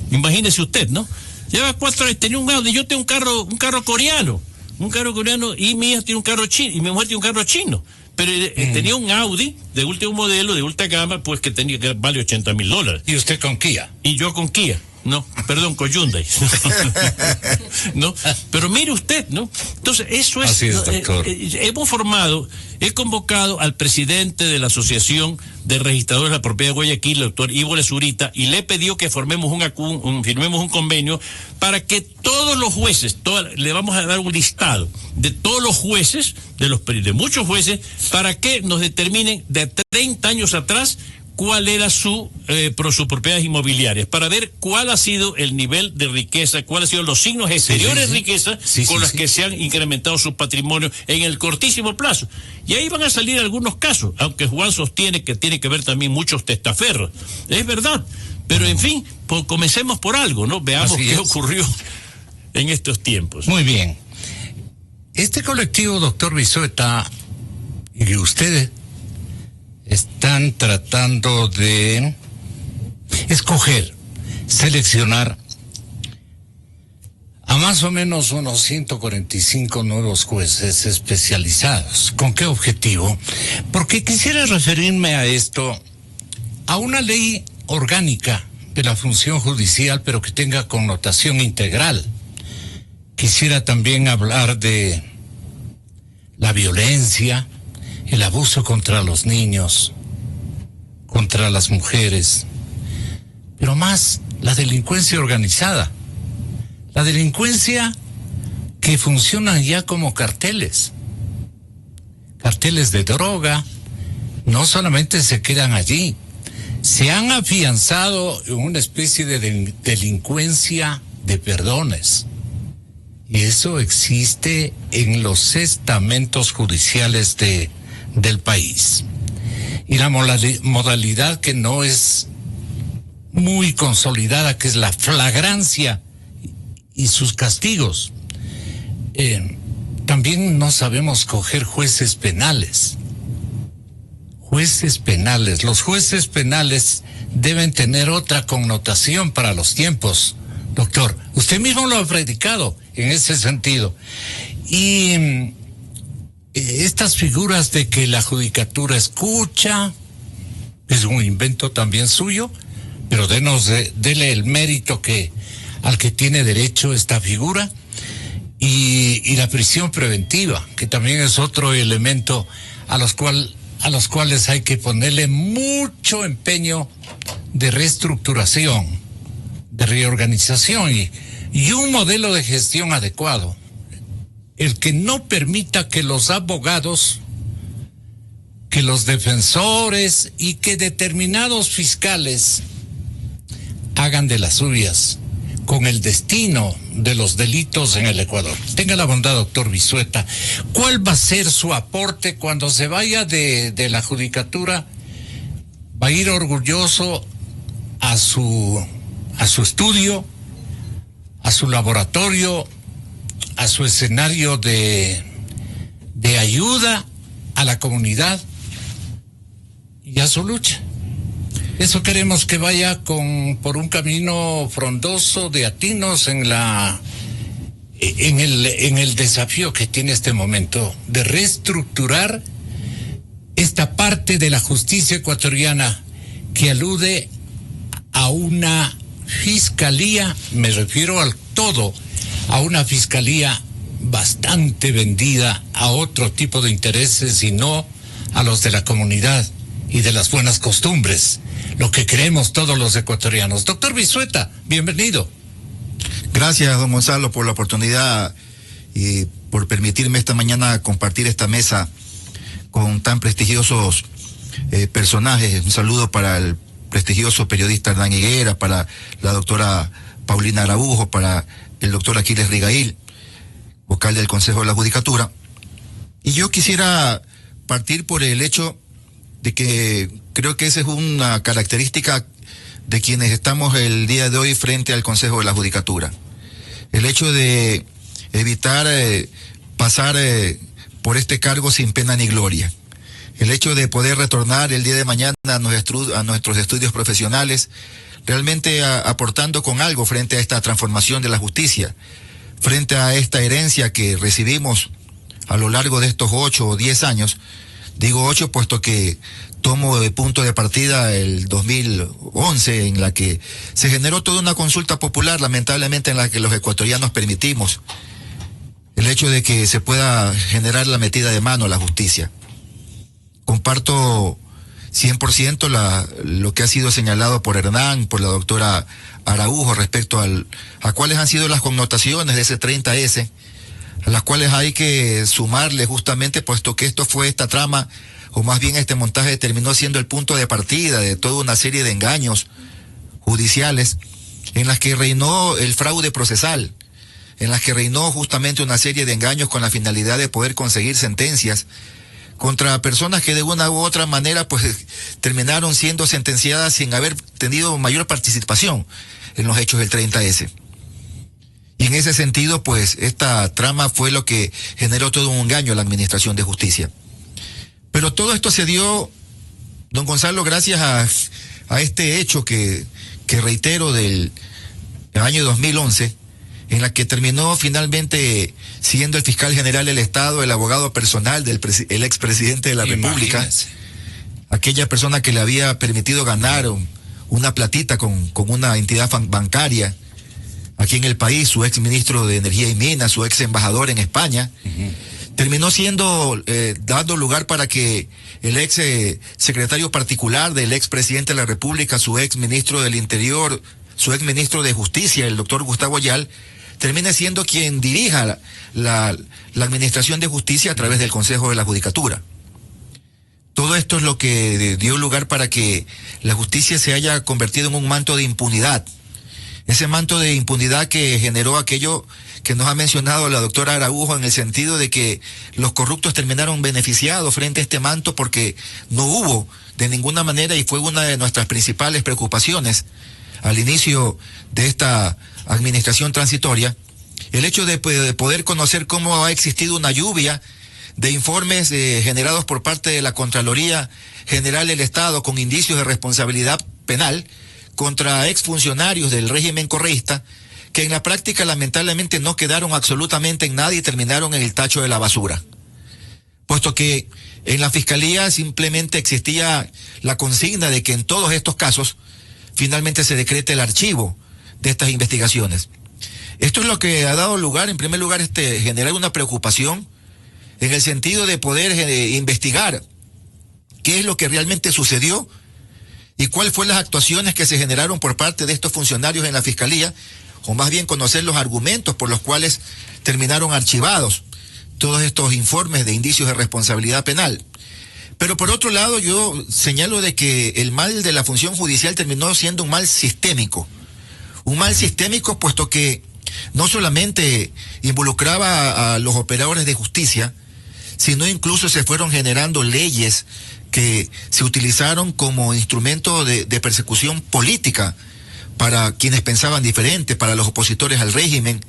Imagínese usted, ¿no? Lleva 4 años, tenía un Audi, yo tengo un carro coreano. Un carro coreano, y mi hija tiene un carro chino, y mi mujer tiene un carro chino. Pero tenía un Audi de último modelo, de ultra gama, pues que vale $80,000. ¿Y usted con Kia? Y yo con Kia. No, perdón, con Hyundai. ¿No? Pero mire usted, ¿no? Entonces, eso es. Así es, doctor. He convocado al presidente de la Asociación de Registradores de la Propiedad de Guayaquil, el doctor Ivo Lezurita, y le he pedido que firmemos un convenio para que todos los jueces, le vamos a dar un listado de todos los jueces, de muchos jueces, para que nos determinen de 30 años atrás cuál era sus propiedades inmobiliarias, para ver cuál ha sido el nivel de riqueza, cuáles han sido los signos exteriores de riqueza con los que se han incrementado sus patrimonios en el cortísimo plazo. Y ahí van a salir algunos casos, aunque Juan sostiene que tiene que ver también muchos testaferros. Es verdad, Pero en fin, comencemos por algo, ¿no? Veamos qué ocurrió en estos tiempos. Muy bien. Este colectivo, doctor Vizueta, y ustedes están tratando de escoger, seleccionar a más o menos unos 145 nuevos jueces especializados. ¿Con qué objetivo? Porque quisiera referirme a esto, a una ley orgánica de la función judicial, pero que tenga connotación integral. Quisiera también hablar de la violencia, el abuso contra los niños, contra las mujeres, pero más la delincuencia organizada. La delincuencia que funciona ya como carteles de droga, no solamente se quedan allí, se han afianzado en una especie de delincuencia de perdones. Y eso existe en los estamentos judiciales del país. Y la modalidad que no es muy consolidada, que es la flagrancia y sus castigos. También no sabemos coger jueces penales. Los jueces penales deben tener otra connotación para los tiempos, doctor. Usted mismo lo ha predicado en ese sentido. Y estas figuras de que la judicatura escucha, es un invento también suyo, pero dele el mérito al que tiene derecho esta figura, y la prisión preventiva, que también es otro elemento a los cuales hay que ponerle mucho empeño de reestructuración, de reorganización y un modelo de gestión adecuado, el que no permita que los abogados, que los defensores y que determinados fiscales hagan de las suyas con el destino de los delitos en el Ecuador. Tenga la bondad, doctor Vizueta, ¿cuál va a ser su aporte cuando se vaya de la judicatura? ¿Va a ir orgulloso a su estudio, a su laboratorio, a su escenario de ayuda a la comunidad y a su lucha? Eso queremos que vaya por un camino frondoso de atinos en el desafío que tiene este momento de reestructurar esta parte de la justicia ecuatoriana que alude a una fiscalía, me refiero al todo, a una fiscalía bastante vendida a otro tipo de intereses y no a los de la comunidad y de las buenas costumbres, lo que creemos todos los ecuatorianos. Doctor Vizueta, bienvenido. Gracias, don Gonzalo, por la oportunidad y por permitirme esta mañana compartir esta mesa con tan prestigiosos personajes. Un saludo para el prestigioso periodista Hernán Higuera, para la doctora Paulina Araujo, para el doctor Aquiles Rigail, vocal del Consejo de la Judicatura. Y yo quisiera partir por el hecho de que creo que esa es una característica de quienes estamos el día de hoy frente al Consejo de la Judicatura. El hecho de evitar pasar por este cargo sin pena ni gloria. El hecho de poder retornar el día de mañana a nuestros estudios profesionales, realmente aportando con algo frente a esta transformación de la justicia, frente a esta herencia que recibimos a lo largo de estos 8 o 10 años. Digo 8 puesto que tomo de punto de partida el 2011, en la que se generó toda una consulta popular, lamentablemente, en la que los ecuatorianos permitimos el hecho de que se pueda generar la metida de mano a la justicia. Comparto 100% lo que ha sido señalado por Hernán, por la doctora Araujo, respecto a cuáles han sido las connotaciones de ese 30S, a las cuales hay que sumarle justamente, puesto que esta trama, o más bien este montaje, terminó siendo el punto de partida de toda una serie de engaños judiciales, en las que reinó el fraude procesal, en las que reinó justamente una serie de engaños con la finalidad de poder conseguir sentencias contra personas que de una u otra manera pues terminaron siendo sentenciadas sin haber tenido mayor participación en los hechos del 30S. Y en ese sentido, pues, esta trama fue lo que generó todo un engaño a la Administración de Justicia. Pero todo esto se dio, don Gonzalo, gracias a este hecho que reitero del año 2011, en la que terminó finalmente siendo el fiscal general del Estado, el abogado personal del el expresidente de la República, aquella persona que le había permitido ganar una platita con una entidad bancaria aquí en el país, su ex ministro de Energía y Minas, su ex embajador en España, terminó siendo, dando lugar para que el ex secretario particular del ex presidente de la República, su ex ministro del Interior, su ex ministro de Justicia, el doctor Gustavo Ayal, termine siendo quien dirija la Administración de Justicia a través del Consejo de la Judicatura. Todo esto es lo que dio lugar para que la justicia se haya convertido en un manto de impunidad. Ese manto de impunidad que generó aquello que nos ha mencionado la doctora Araujo, en el sentido de que los corruptos terminaron beneficiados frente a este manto porque no hubo de ninguna manera, y fue una de nuestras principales preocupaciones al inicio de esta administración transitoria, el hecho de poder conocer cómo ha existido una lluvia de informes generados por parte de la Contraloría General del Estado con indicios de responsabilidad penal contra exfuncionarios del régimen correísta, que en la práctica lamentablemente no quedaron absolutamente en nada y terminaron en el tacho de la basura. Puesto que en la Fiscalía simplemente existía la consigna de que en todos estos casos finalmente se decrete el archivo de estas investigaciones. Esto es lo que ha dado lugar, en primer lugar, generar una preocupación en el sentido de poder investigar qué es lo que realmente sucedió y cuáles fueron las actuaciones que se generaron por parte de estos funcionarios en la Fiscalía, o más bien conocer los argumentos por los cuales terminaron archivados todos estos informes de indicios de responsabilidad penal. Pero por otro lado, yo señalo de que el mal de la función judicial terminó siendo un mal sistémico. Un mal sistémico puesto que no solamente involucraba a los operadores de justicia, sino incluso se fueron generando leyes que se utilizaron como instrumento de persecución política para quienes pensaban diferente, para los opositores al régimen,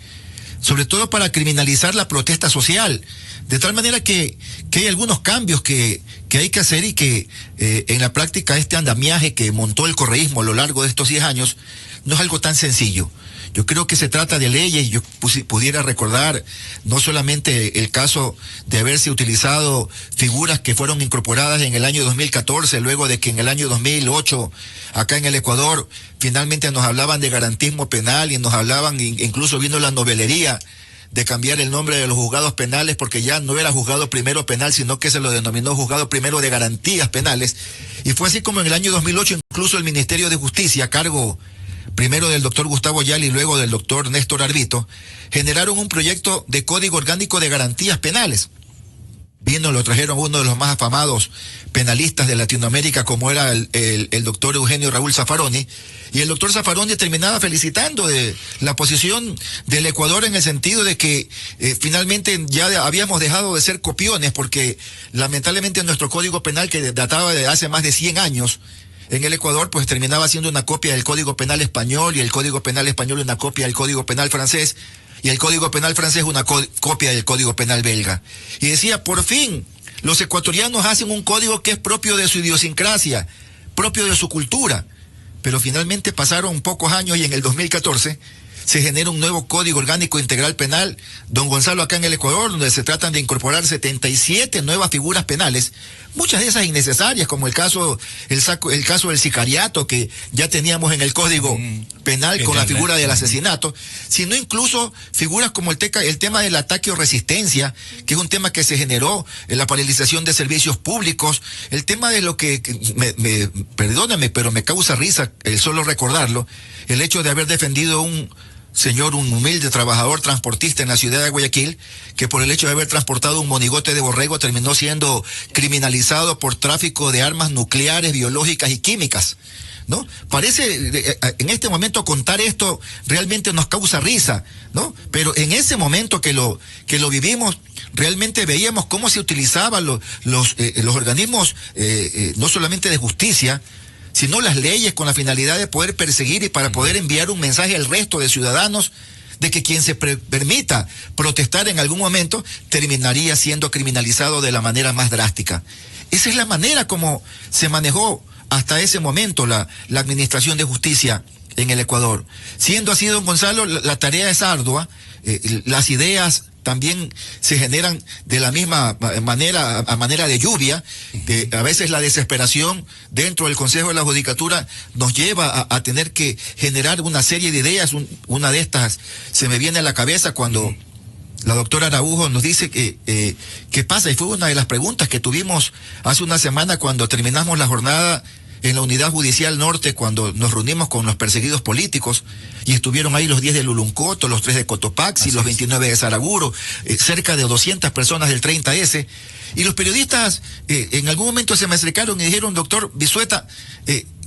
sobre todo para criminalizar la protesta social, de tal manera que hay algunos cambios que hay que hacer y que en la práctica este andamiaje que montó el correísmo a lo largo de estos 10 años no es algo tan sencillo. Yo creo que se trata de leyes. Yo pudiera recordar no solamente el caso de haberse utilizado figuras que fueron incorporadas en el año 2014, luego de que en el año 2008, acá en el Ecuador, finalmente nos hablaban de garantismo penal y nos hablaban, incluso vino la novelería de cambiar el nombre de los juzgados penales, porque ya no era juzgado primero penal, sino que se lo denominó juzgado primero de garantías penales. Y fue así como en el año 2008 incluso el Ministerio de Justicia, a cargo primero del doctor Gustavo Ayala y luego del doctor Néstor Arbito, generaron un proyecto de Código Orgánico de Garantías Penales. Lo trajeron uno de los más afamados penalistas de Latinoamérica, como era el doctor Eugenio Raúl Zaffaroni, y el doctor Zaffaroni terminaba felicitando de la posición del Ecuador en el sentido de que finalmente ya habíamos dejado de ser copiones, porque lamentablemente nuestro Código Penal, que databa de hace más de 100 años, en el Ecuador, pues terminaba siendo una copia del Código Penal español, y el Código Penal español una copia del Código Penal francés, y el Código Penal francés una copia del Código Penal belga. Y decía, por fin, los ecuatorianos hacen un código que es propio de su idiosincrasia, propio de su cultura. Pero finalmente pasaron pocos años y en el 2014 se genera un nuevo Código Orgánico Integral Penal, don Gonzalo, acá en el Ecuador, donde se tratan de incorporar 77 nuevas figuras penales, muchas de esas innecesarias, como el caso del sicariato, que ya teníamos en el Código Penal con la figura del asesinato, sino incluso figuras como el tema del ataque o resistencia, que es un tema que se generó en la paralización de servicios públicos, el tema de lo que, perdóname, pero me causa risa el solo recordarlo, el hecho de haber defendido un humilde trabajador transportista en la ciudad de Guayaquil, que por el hecho de haber transportado un monigote de borrego terminó siendo criminalizado por tráfico de armas nucleares, biológicas y químicas, ¿no? Parece, en este momento contar esto realmente nos causa risa, ¿no? Pero en ese momento que lo vivimos, realmente veíamos cómo se utilizaban los organismos, no solamente de justicia, sino las leyes con la finalidad de poder perseguir y para poder enviar un mensaje al resto de ciudadanos de que quien se permita protestar en algún momento terminaría siendo criminalizado de la manera más drástica. Esa es la manera como se manejó hasta ese momento la administración de justicia en el Ecuador. Siendo así, don Gonzalo, la tarea es ardua, las ideas también se generan de la misma manera, a manera de lluvia. A veces la desesperación dentro del Consejo de la Judicatura nos lleva a tener que generar una serie de ideas. Una de estas se me viene a la cabeza cuando la doctora Araujo nos dice qué pasa, y fue una de las preguntas que tuvimos hace una semana cuando terminamos la jornada en la Unidad Judicial Norte, cuando nos reunimos con los perseguidos políticos, y estuvieron ahí los 10 de Luluncoto, los 3 de Cotopaxi, los 29 de Saraguro, cerca de 200 personas del 30S, y los periodistas en algún momento se me acercaron y dijeron: doctor Vizueta,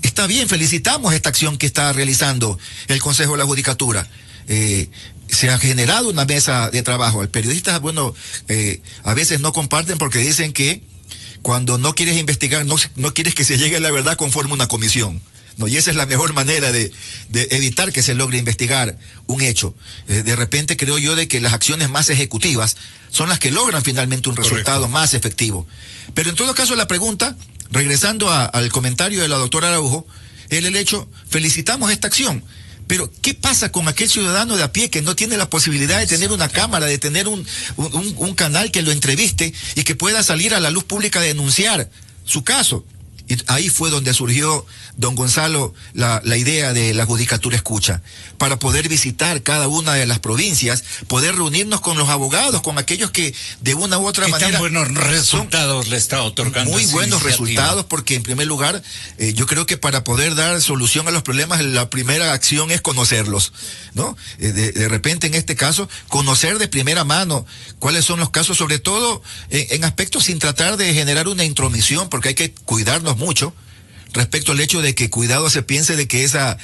está bien, felicitamos esta acción que está realizando el Consejo de la Judicatura. Se ha generado una mesa de trabajo. Los periodistas, a veces no comparten porque dicen que cuando no quieres investigar, no quieres que se llegue a la verdad, conforme una comisión, ¿no? Y esa es la mejor manera de evitar que se logre investigar un hecho. De repente creo yo de que las acciones más ejecutivas son las que logran finalmente un resultado más efectivo. Pero en todo caso, la pregunta, regresando al comentario de la doctora Araujo, el hecho, felicitamos esta acción. Pero, ¿qué pasa con aquel ciudadano de a pie que no tiene la posibilidad de tener una cámara, de tener un canal que lo entreviste y que pueda salir a la luz pública a denunciar su caso? Y ahí fue donde surgió, don Gonzalo, la idea de la Judicatura Escucha, para poder visitar cada una de las provincias, poder reunirnos con los abogados, con aquellos que de una u otra manera... Tan buenos resultados le está otorgando. Muy buenos resultados, porque en primer lugar, yo creo que para poder dar solución a los problemas, la primera acción es conocerlos, ¿no? De repente, en este caso, conocer de primera mano cuáles son los casos, sobre todo en aspectos sin tratar de generar una intromisión, porque hay que cuidarnos mucho respecto al hecho de que cuidado se piense de que esa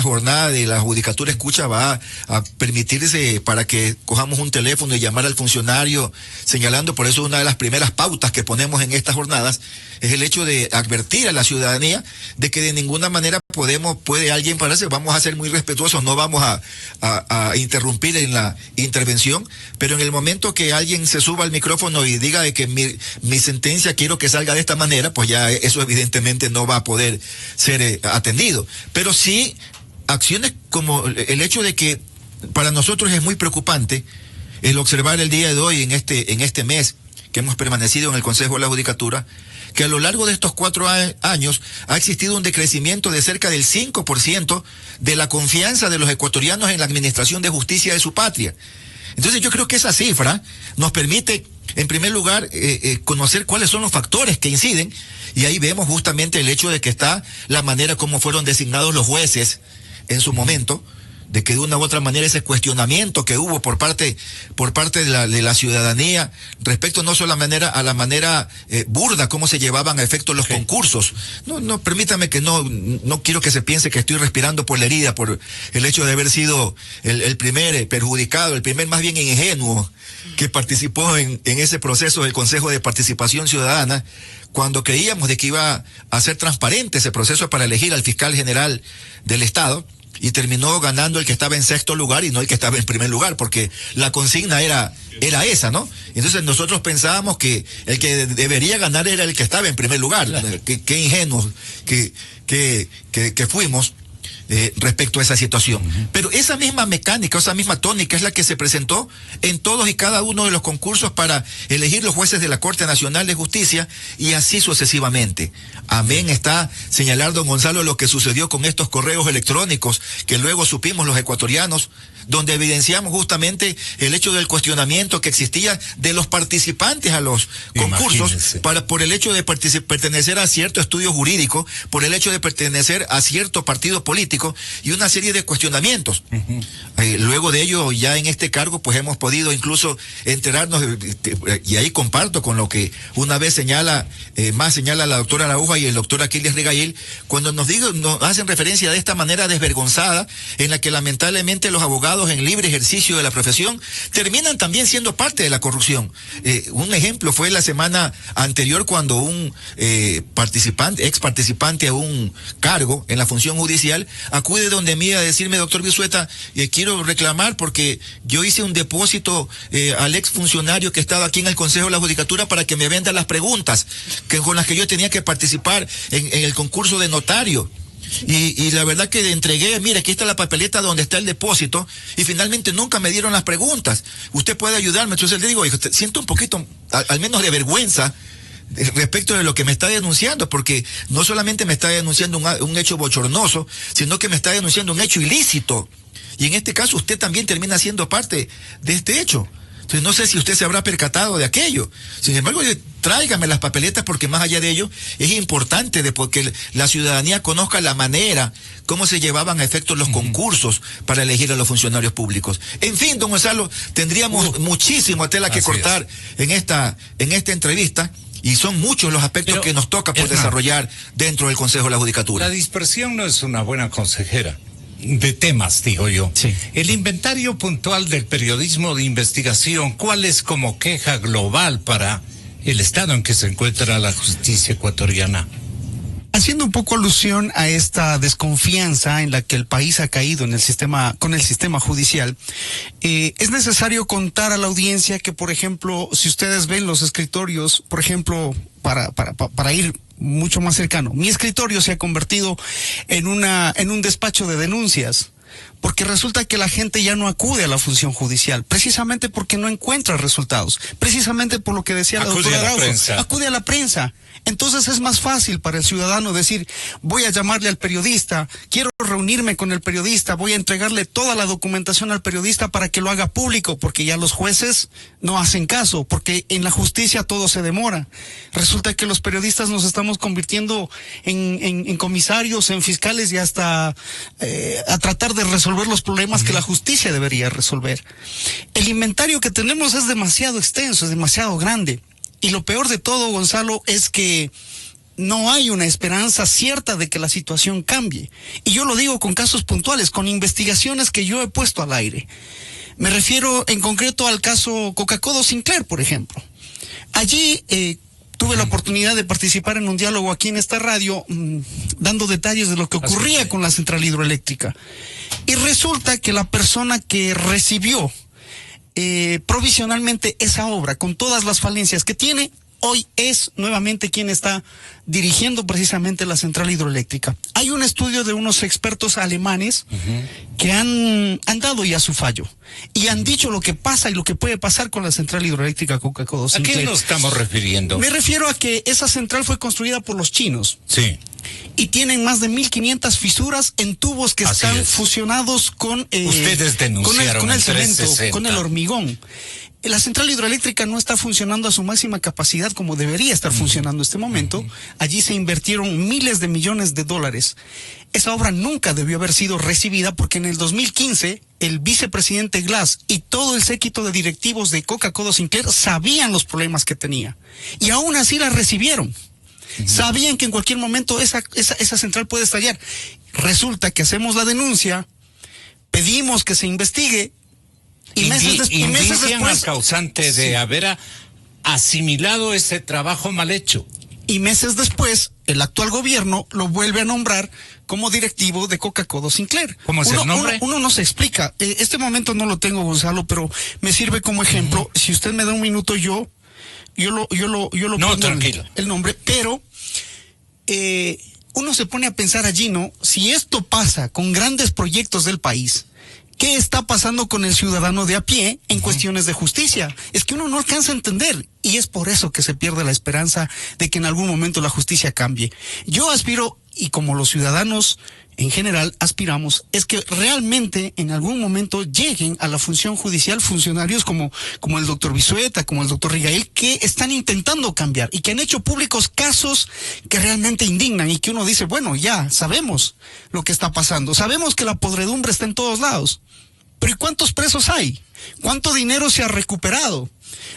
jornada de la Judicatura Escucha va a permitirse para que cojamos un teléfono y llamar al funcionario señalando. Por eso una de las primeras pautas que ponemos en estas jornadas es el hecho de advertir a la ciudadanía de que de ninguna manera puede alguien pararse. Vamos a ser muy respetuosos, no vamos a interrumpir en la intervención, pero en el momento que alguien se suba al micrófono y diga de que mi sentencia quiero que salga de esta manera, pues ya eso evidentemente no va a poder ser atendido. Pero sí, acciones como el hecho de que para nosotros es muy preocupante el observar el día de hoy, en este mes que hemos permanecido en el Consejo de la Judicatura, que a lo largo de estos 4 años ha existido un decrecimiento de cerca del 5% de la confianza de los ecuatorianos en la administración de justicia de su patria. Entonces yo creo que esa cifra nos permite, en primer lugar, conocer cuáles son los factores que inciden, y ahí vemos justamente el hecho de que está la manera como fueron designados los jueces en su momento, de que de una u otra manera ese cuestionamiento que hubo por parte de la ciudadanía respecto no solo a la manera burda cómo se llevaban a efecto los concursos. No, permítame que no quiero que se piense que estoy respirando por la herida, por el hecho de haber sido el primer perjudicado, el primer más bien ingenuo que participó en ese proceso del Consejo de Participación Ciudadana, cuando creíamos de que iba a ser transparente ese proceso para elegir al fiscal general del Estado, y terminó ganando el que estaba en 6º lugar y no el que estaba en primer lugar, porque la consigna era esa, ¿no? Entonces nosotros pensábamos que el que debería ganar era el que estaba en primer lugar. Claro. Qué ingenuos que fuimos respecto a esa situación. Pero esa misma mecánica, esa misma tónica es la que se presentó en todos y cada uno de los concursos para elegir los jueces de la Corte Nacional de Justicia, y así sucesivamente. Amén está señalar, don Gonzalo, lo que sucedió con estos correos electrónicos que luego supimos los ecuatorianos, donde evidenciamos justamente el hecho del cuestionamiento que existía de los participantes a los concursos por el hecho de pertenecer a cierto estudio jurídico, por el hecho de pertenecer a cierto partido político y una serie de cuestionamientos. Luego de ello, ya en este cargo, pues hemos podido incluso enterarnos, y ahí comparto con lo que una vez señala la doctora Araujo y el doctor Aquiles Regail, cuando nos hacen referencia de esta manera desvergonzada, en la que lamentablemente los abogados en libre ejercicio de la profesión terminan también siendo parte de la corrupción. Un ejemplo fue la semana anterior cuando un ex participante a un cargo en la función judicial acude donde mí a decirme: doctor Bisueta, quiero reclamar porque yo hice un depósito al ex funcionario que estaba aquí en el Consejo de la Judicatura para que me venda las preguntas con las que yo tenía que participar en el concurso de notario. Y la verdad que entregué, mire, aquí está la papeleta donde está el depósito, y finalmente nunca me dieron las preguntas. Usted puede ayudarme. Entonces le digo: siento un poquito, al menos de vergüenza, respecto de lo que me está denunciando, porque no solamente me está denunciando un hecho bochornoso, sino que me está denunciando un hecho ilícito. Y en este caso usted también termina siendo parte de este hecho. Entonces no sé si usted se habrá percatado de aquello. Sin embargo, tráigame las papeletas, porque más allá de ello es importante que la ciudadanía conozca la manera, cómo se llevaban a efecto los concursos para elegir a los funcionarios públicos. En fin, don Gonzalo, tendríamos muchísima tela que cortar en esta entrevista. Y son muchos los aspectos que nos toca por desarrollar dentro del Consejo de la Judicatura. La dispersión no es una buena consejera de temas, digo yo. Sí. El inventario puntual del periodismo de investigación, ¿cuál es como queja global para el estado en que se encuentra la justicia ecuatoriana? Haciendo un poco alusión a esta desconfianza en la que el país ha caído con el sistema judicial, es necesario contar a la audiencia que, por ejemplo, si ustedes ven los escritorios, por ejemplo, para ir mucho más cercano, mi escritorio se ha convertido en un despacho de denuncias, porque resulta que la gente ya no acude a la función judicial, precisamente porque no encuentra resultados, precisamente por lo que decía la doctora Araujo, acude a la prensa. Entonces es más fácil para el ciudadano decir: voy a llamarle al periodista, quiero reunirme con el periodista, voy a entregarle toda la documentación al periodista para que lo haga público, porque ya los jueces no hacen caso, porque en la justicia todo se demora. Resulta que los periodistas nos estamos convirtiendo en comisarios, en fiscales y hasta a tratar de resolver los problemas que la justicia debería resolver. El inventario que tenemos es demasiado extenso, es demasiado grande. Y lo peor de todo, Gonzalo, es que no hay una esperanza cierta de que la situación cambie. Y yo lo digo con casos puntuales, con investigaciones que yo he puesto al aire. Me refiero en concreto al caso Coca-Cola Sinclair, por ejemplo. Allí tuve la oportunidad de participar en un diálogo aquí en esta radio, dando detalles de lo que ocurría con la central hidroeléctrica. Y resulta que la persona que recibió provisionalmente esa obra, con todas las falencias que tiene, hoy es nuevamente quien está dirigiendo precisamente la central hidroeléctrica. Hay un estudio de unos expertos alemanes que han dado ya su fallo y han dicho lo que pasa y lo que puede pasar con la central hidroeléctrica Coca-Cola Sinclair. ¿A qué nos estamos refiriendo? Me refiero a que esa central fue construida por los chinos. Sí. Y tienen más de 1,500 fisuras en tubos que están fusionados con ustedes denunciaron con el cemento, con el hormigón. La central hidroeléctrica no está funcionando a su máxima capacidad como debería estar funcionando en este momento. Allí se invirtieron miles de millones de dólares. Esa obra nunca debió haber sido recibida, porque en el 2015 el vicepresidente Glass y todo el séquito de directivos de Coca-Cola Sinclair sabían los problemas que tenía. Y aún así la recibieron. Sabían que en cualquier momento esa central puede estallar. Resulta que hacemos la denuncia, pedimos que se investigue, y meses después al causante de haber asimilado ese trabajo mal hecho. Y meses después, el actual gobierno lo vuelve a nombrar como directivo de Coca-Cola Sinclair. ¿Cómo es el nombre? Uno no se explica. Este momento no lo tengo, Gonzalo, pero me sirve como ejemplo. Si usted me da un minuto, yo lo pongo tranquilo. El nombre, pero uno se pone a pensar allí, ¿no? Si esto pasa con grandes proyectos del país, ¿qué está pasando con el ciudadano de a pie en cuestiones de justicia? Es que uno no alcanza a entender, y es por eso que se pierde la esperanza de que en algún momento la justicia cambie. Yo aspiro y como los ciudadanos en general aspiramos, es que realmente en algún momento lleguen a la función judicial funcionarios como el doctor Bisueta, como el doctor Rigail, que están intentando cambiar y que han hecho públicos casos que realmente indignan y que uno dice, bueno, ya sabemos lo que está pasando, sabemos que la podredumbre está en todos lados, pero ¿y cuántos presos hay? ¿Cuánto dinero se ha recuperado?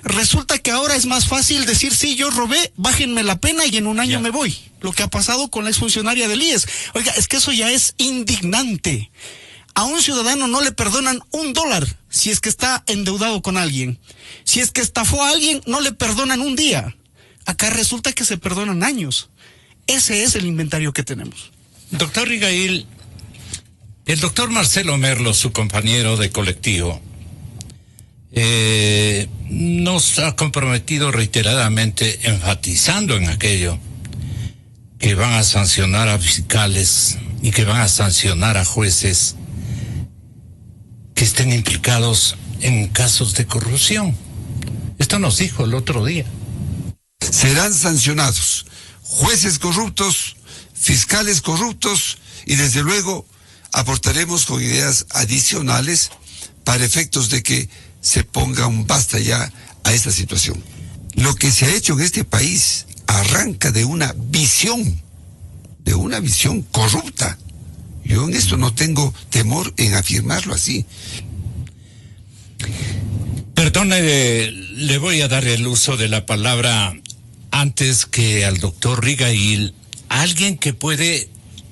Resulta que ahora es más fácil decir, sí, yo robé, bájenme la pena y en un año me voy. Lo que ha pasado con la exfuncionaria del IES. Oiga, es que eso ya es indignante. A un ciudadano no le perdonan $1 si es que está endeudado con alguien. Si es que estafó a alguien, no le perdonan un día. Acá resulta que se perdonan años. Ese es el inventario que tenemos. Doctor Rigail, el doctor Marcelo Merlo, su compañero de colectivo, nos ha comprometido reiteradamente, enfatizando en aquello, que van a sancionar a fiscales y que van a sancionar a jueces que estén implicados en casos de corrupción. Esto nos dijo el otro día. Serán sancionados jueces corruptos, fiscales corruptos y desde luego aportaremos con ideas adicionales para efectos de que se ponga un basta ya a esta situación. Lo que se ha hecho en este país arranca de una visión corrupta. Yo en esto no tengo temor en afirmarlo así. Perdone, le voy a dar el uso de la palabra antes que al doctor Rigail, alguien que puede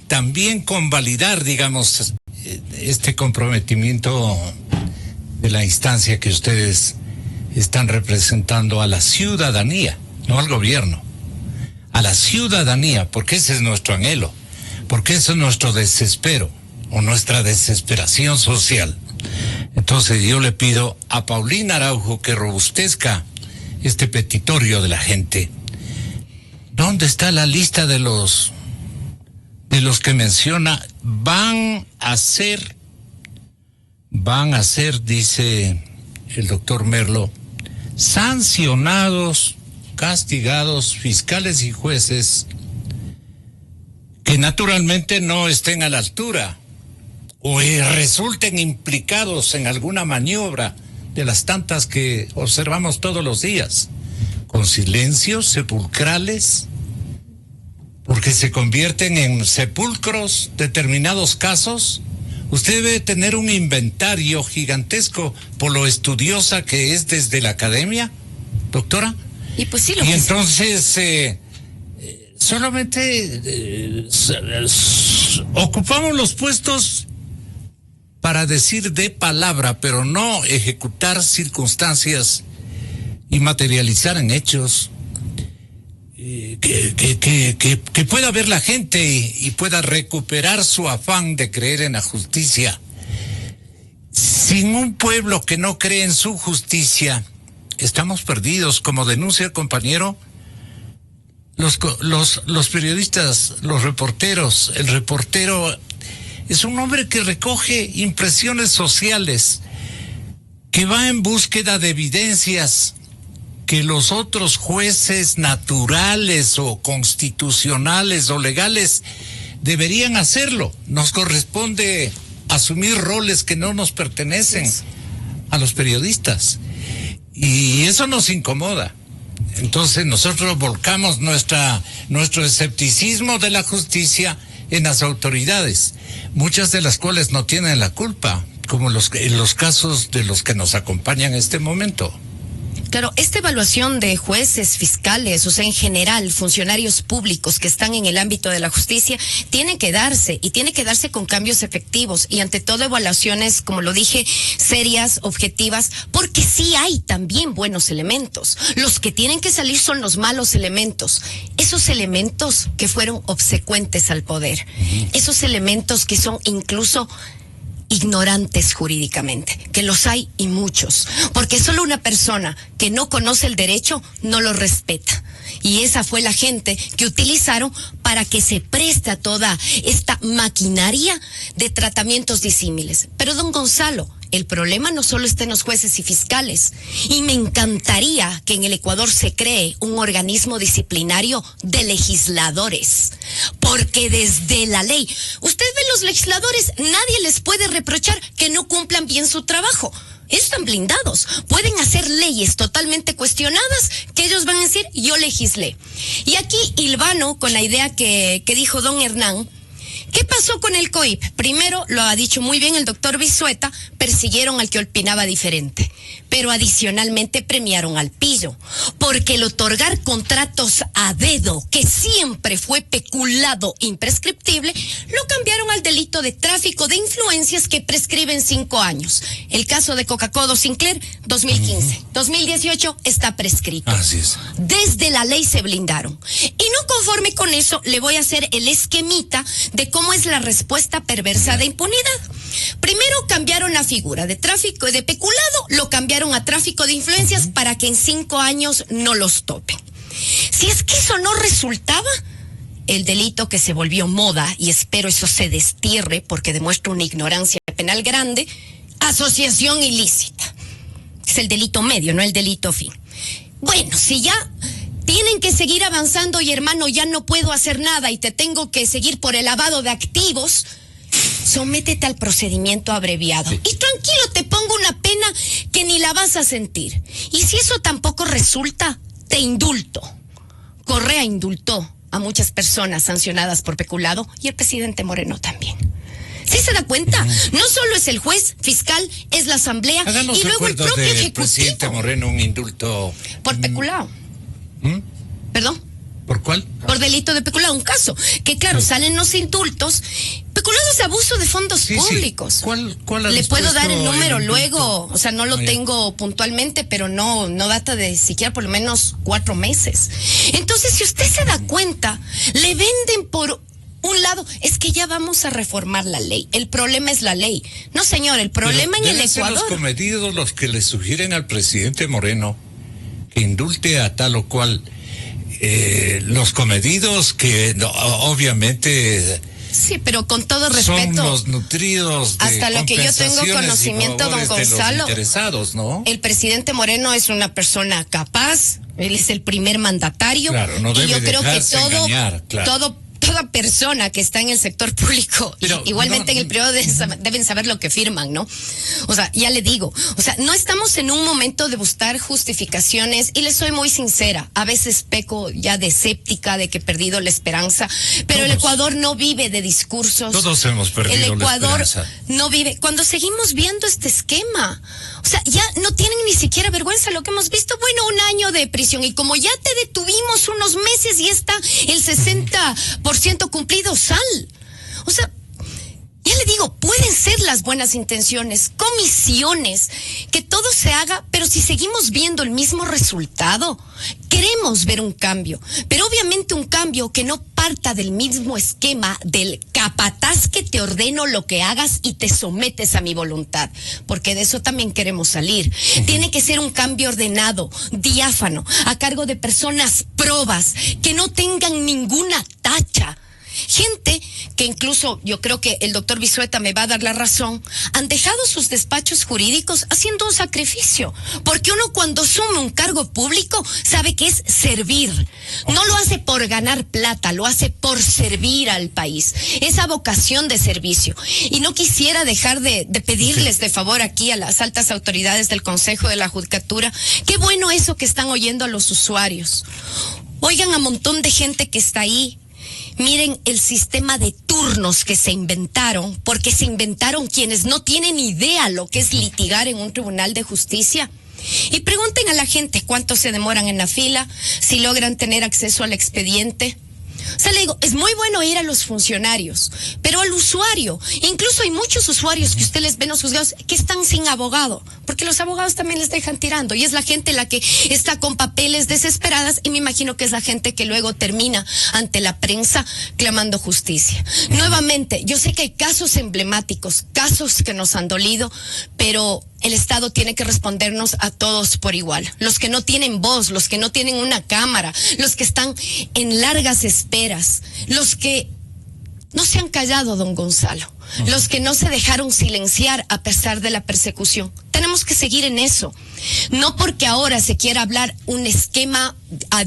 también convalidar, digamos, este comprometimiento de la instancia que ustedes están representando a la ciudadanía, no al gobierno, a la ciudadanía, porque ese es nuestro anhelo, porque ese es nuestro desespero o nuestra desesperación social. Entonces yo le pido a Paulina Araujo que robustezca este petitorio de la gente. ¿Dónde está la lista de los que menciona? Van a ser, dice el doctor Merlo, sancionados, castigados, fiscales y jueces que naturalmente no estén a la altura o resulten implicados en alguna maniobra de las tantas que observamos todos los días, con silencios sepulcrales, porque se convierten en sepulcros determinados casos. Usted debe tener un inventario gigantesco por lo estudiosa que es desde la academia, doctora. Y pues sí, y entonces solamente ocupamos los puestos para decir de palabra, pero no ejecutar circunstancias y materializar en hechos que pueda ver la gente y pueda recuperar su afán de creer en la justicia. Sin un pueblo que no cree en su justicia, estamos perdidos, como denuncia el compañero. Los periodistas, los reporteros, el reportero es un hombre que recoge impresiones sociales, que va en búsqueda de evidencias que los otros jueces naturales o constitucionales o legales deberían hacerlo. Nos corresponde asumir roles que no nos pertenecen a los periodistas. Y eso nos incomoda. Entonces nosotros volcamos nuestro escepticismo de la justicia en las autoridades, muchas de las cuales no tienen la culpa, como en los casos de los que nos acompañan en este momento. Claro, esta evaluación de jueces, fiscales, o sea, en general, funcionarios públicos que están en el ámbito de la justicia, tiene que darse, y tiene que darse con cambios efectivos, y ante todo evaluaciones, como lo dije, serias, objetivas, porque sí hay también buenos elementos. Los que tienen que salir son los malos elementos, esos elementos que fueron obsecuentes al poder, esos elementos que son incluso ignorantes jurídicamente, que los hay y muchos, porque solo una persona que no conoce el derecho no lo respeta, y esa fue la gente que utilizaron para que se preste a toda esta maquinaria de tratamientos disímiles. Pero don Gonzalo, el problema no solo está en los jueces y fiscales, y me encantaría que en el Ecuador se cree un organismo disciplinario de legisladores, porque desde la ley, usted ve los legisladores, nadie les puede reprochar que no cumplan bien su trabajo. Están blindados, pueden hacer leyes totalmente cuestionadas que ellos van a decir, yo legislé. Y aquí hilvano con la idea que dijo don Hernán. ¿Qué pasó con el COIP? Primero, lo ha dicho muy bien el doctor Vizueta, persiguieron al que opinaba diferente, pero adicionalmente premiaron al pillo, porque el otorgar contratos a dedo, que siempre fue peculado imprescriptible, lo cambiaron al delito de tráfico de influencias que prescriben 5 años. El caso de Coca-Cola Sinclair, 2015. 2018 está prescrito. Así es. Desde la ley se blindaron. Y no conforme con eso, le voy a hacer el esquemita de cómo es la respuesta perversa de impunidad. Primero cambiaron la figura de tráfico y de peculado, lo cambiaron a tráfico de influencias para que en 5 años no los topen. Si es que eso no resultaba, el delito que se volvió moda, y espero eso se destierre porque demuestra una ignorancia penal grande, asociación ilícita. Es el delito medio, no el delito fin. Bueno, si ya tienen que seguir avanzando y hermano, ya no puedo hacer nada y te tengo que seguir por el lavado de activos, sométete al procedimiento abreviado. Sí. Y tranquilo, te pongo una pena que ni la vas a sentir. Y si eso tampoco resulta, te indulto. Correa indultó a muchas personas sancionadas por peculado y el presidente Moreno también. ¿Sí se da cuenta? No solo es el juez fiscal, es la asamblea y luego el propio ejecutivo. Presidente Moreno un indulto por peculado. ¿Perdón? ¿Por cuál? Por delito de peculado, un caso que claro, salen los indultos. Peculado es abuso de fondos públicos. Sí. ¿Cuál le puedo dar el número luego, o sea, no lo tengo puntualmente, pero no data de siquiera por lo menos 4 meses. Entonces, si usted se da cuenta, le venden por un lado, es que ya vamos a reformar la ley. El problema es la ley. No, señor, el problema en el Ecuador. Los comedidos los que le sugieren al presidente Moreno que indulte a tal o cual. Los comedidos que obviamente. Sí, pero con todo respeto. Son los nutridos de hasta lo que yo tengo conocimiento, don Gonzalo. Interesados, ¿no? El presidente Moreno es una persona capaz. Él es el primer mandatario. Claro, no debe y yo creo que engañar, toda persona que está en el sector público, pero igualmente en el privado deben saber lo que firman, ¿no? O sea, ya le digo, o sea, no estamos en un momento de buscar justificaciones y les soy muy sincera, a veces peco ya de escéptica, de que he perdido la esperanza, pero el Ecuador no vive de discursos. Todos hemos perdido la esperanza. El Ecuador no vive, cuando seguimos viendo este esquema, o sea, ya no tienen ni siquiera vergüenza lo que hemos visto, bueno, 1 año de prisión y como ya te detuvimos unos meses y está el 60% cumplido, sal. O sea, ya le digo, pueden ser las buenas intenciones, comisiones, que todo se haga, pero si seguimos viendo el mismo resultado, queremos ver un cambio, pero obviamente un cambio que no parta del mismo esquema del capataz que te ordeno lo que hagas y te sometes a mi voluntad, porque de eso también queremos salir. Tiene que ser un cambio ordenado, diáfano, a cargo de personas probas, que no tengan ninguna tacha. Gente que incluso, yo creo que el doctor Vizueta me va a dar la razón, han dejado sus despachos jurídicos haciendo un sacrificio, porque uno cuando asume un cargo público sabe que es servir, no lo hace por ganar plata, lo hace por servir al país, esa vocación de servicio. Y no quisiera dejar de pedirles de favor aquí a las altas autoridades del Consejo de la Judicatura, qué bueno eso que están oyendo a los usuarios. Oigan a un montón de gente que está ahí. Miren el sistema de turnos que se inventaron, porque se inventaron quienes no tienen idea lo que es litigar en un tribunal de justicia. Y pregunten a la gente cuánto se demoran en la fila, si logran tener acceso al expediente. O sea, le digo, es muy bueno ir a los funcionarios, pero al usuario, incluso hay muchos usuarios que usted les ve en los juzgados que están sin abogado, porque los abogados también les dejan tirando, y es la gente la que está con papeles desesperadas, y me imagino que es la gente que luego termina ante la prensa clamando justicia. Nuevamente, yo sé que hay casos emblemáticos, casos que nos han dolido, pero el Estado tiene que respondernos a todos por igual. Los que no tienen voz, los que no tienen una cámara, los que están en largas esperas, los que no se han callado, don Gonzalo. los que no se dejaron silenciar a pesar de la persecución. Tenemos que seguir en eso. No porque ahora se quiera hablar un esquema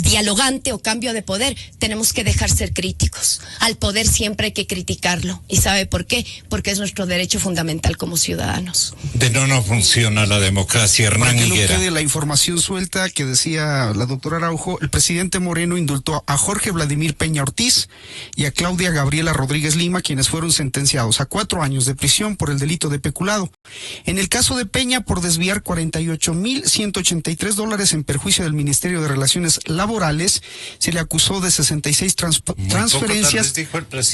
dialogante o cambio de poder, tenemos que dejar ser críticos. Al poder siempre hay que criticarlo. ¿Y sabe por qué? Porque es nuestro derecho fundamental como ciudadanos. De no funciona la democracia, Hernán Para que no Higuera. quede la información suelta que decía la doctora Araujo, el presidente Moreno indultó a Jorge Vladimir Peña Ortiz y a Claudia Gabriela Rodríguez Lima, quienes fueron sentenciados a 4 años de prisión por el delito de peculado. En el caso de Peña, por desviar $48,183 en perjuicio del Ministerio de Relaciones Laborales, se le acusó de 66 transferencias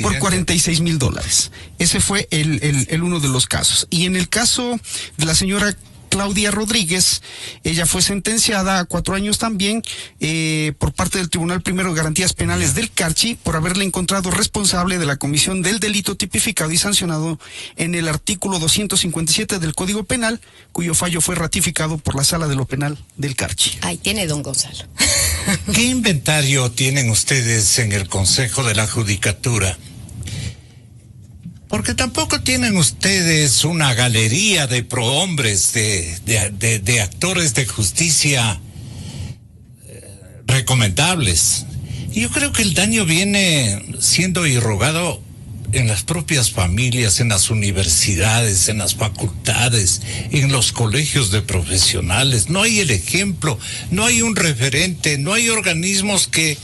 por $46,000. Ese fue el uno de los casos. Y en el caso de la señora Claudia Rodríguez, ella fue sentenciada a 4 años también por parte del Tribunal Primero de Garantías Penales del Carchi por haberle encontrado responsable de la comisión del delito tipificado y sancionado en el artículo 257 del Código Penal, cuyo fallo fue ratificado por la Sala de lo Penal del Carchi. Ahí tiene don Gonzalo. ¿Qué inventario tienen ustedes en el Consejo de la Judicatura? Porque tampoco tienen ustedes una galería de prohombres, de actores de justicia recomendables. Y yo creo que el daño viene siendo irrogado en las propias familias, en las universidades, en las facultades, en los colegios de profesionales. No hay el ejemplo, no hay un referente, no hay organismos que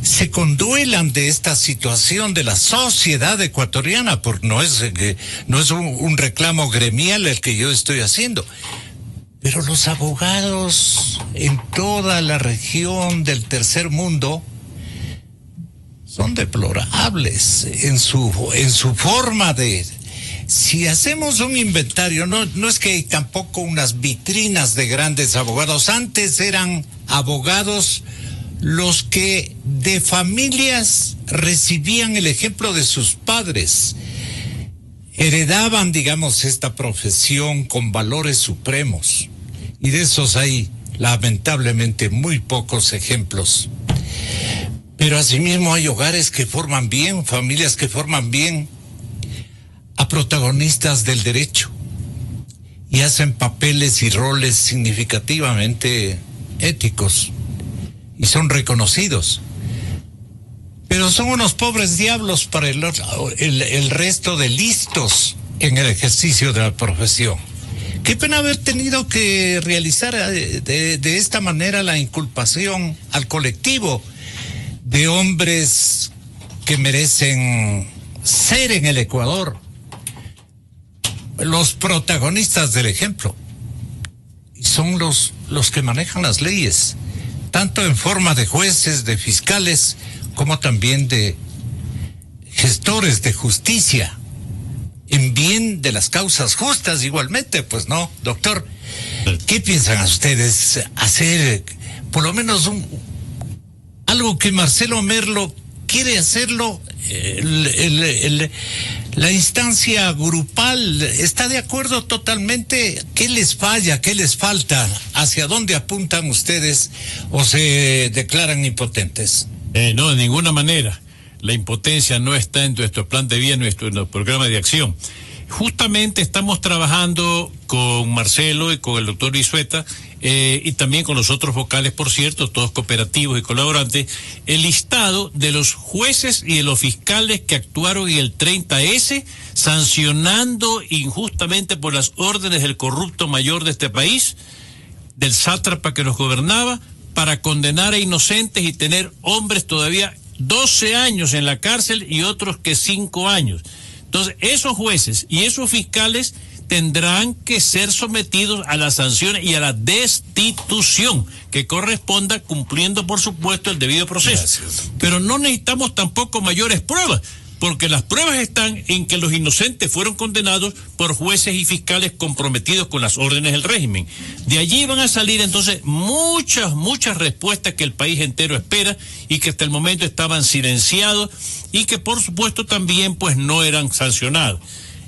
se conduelan de esta situación de la sociedad ecuatoriana, porque no es un reclamo gremial el que yo estoy haciendo. Pero los abogados en toda la región del tercer mundo son deplorables en su forma de... Si hacemos un inventario, no es que hay tampoco unas vitrinas de grandes abogados. Antes eran abogados los que de familias recibían el ejemplo de sus padres, heredaban, digamos, esta profesión con valores supremos, y de esos hay lamentablemente muy pocos ejemplos. Pero asimismo hay hogares que forman bien, familias que forman bien a protagonistas del derecho y hacen papeles y roles significativamente éticos y son reconocidos. Pero son unos pobres diablos para el resto de listos en el ejercicio de la profesión. Qué pena haber tenido que realizar de esta manera la inculpación al colectivo de hombres que merecen ser en el Ecuador los protagonistas del ejemplo. Y son los que manejan las leyes, tanto en forma de jueces, de fiscales, como también de gestores de justicia, en bien de las causas justas igualmente, pues no, doctor. ¿Qué piensan ustedes hacer, por lo menos algo que Marcelo Merlo quiere hacerlo? La instancia grupal está de acuerdo totalmente. ¿Qué les falla? ¿Qué les falta? ¿Hacia dónde apuntan ustedes o se declaran impotentes? No, de ninguna manera. La impotencia no está en nuestro plan de vida, en nuestro programa de acción. Justamente estamos trabajando con Marcelo y con el doctor Vizueta y también con los otros vocales, por cierto, todos cooperativos y colaborantes, el listado de los jueces y de los fiscales que actuaron en el 30S, sancionando injustamente por las órdenes del corrupto mayor de este país, del sátrapa que nos gobernaba, para condenar a inocentes y tener hombres todavía 12 años en la cárcel y otros que 5 años. Entonces, esos jueces y esos fiscales tendrán que ser sometidos a las sanciones y a la destitución que corresponda, cumpliendo, por supuesto, el debido proceso. Gracias. Pero no necesitamos tampoco mayores pruebas, porque las pruebas están en que los inocentes fueron condenados por jueces y fiscales comprometidos con las órdenes del régimen. De allí van a salir entonces muchas respuestas que el país entero espera y que hasta el momento estaban silenciados y que por supuesto también pues no eran sancionados.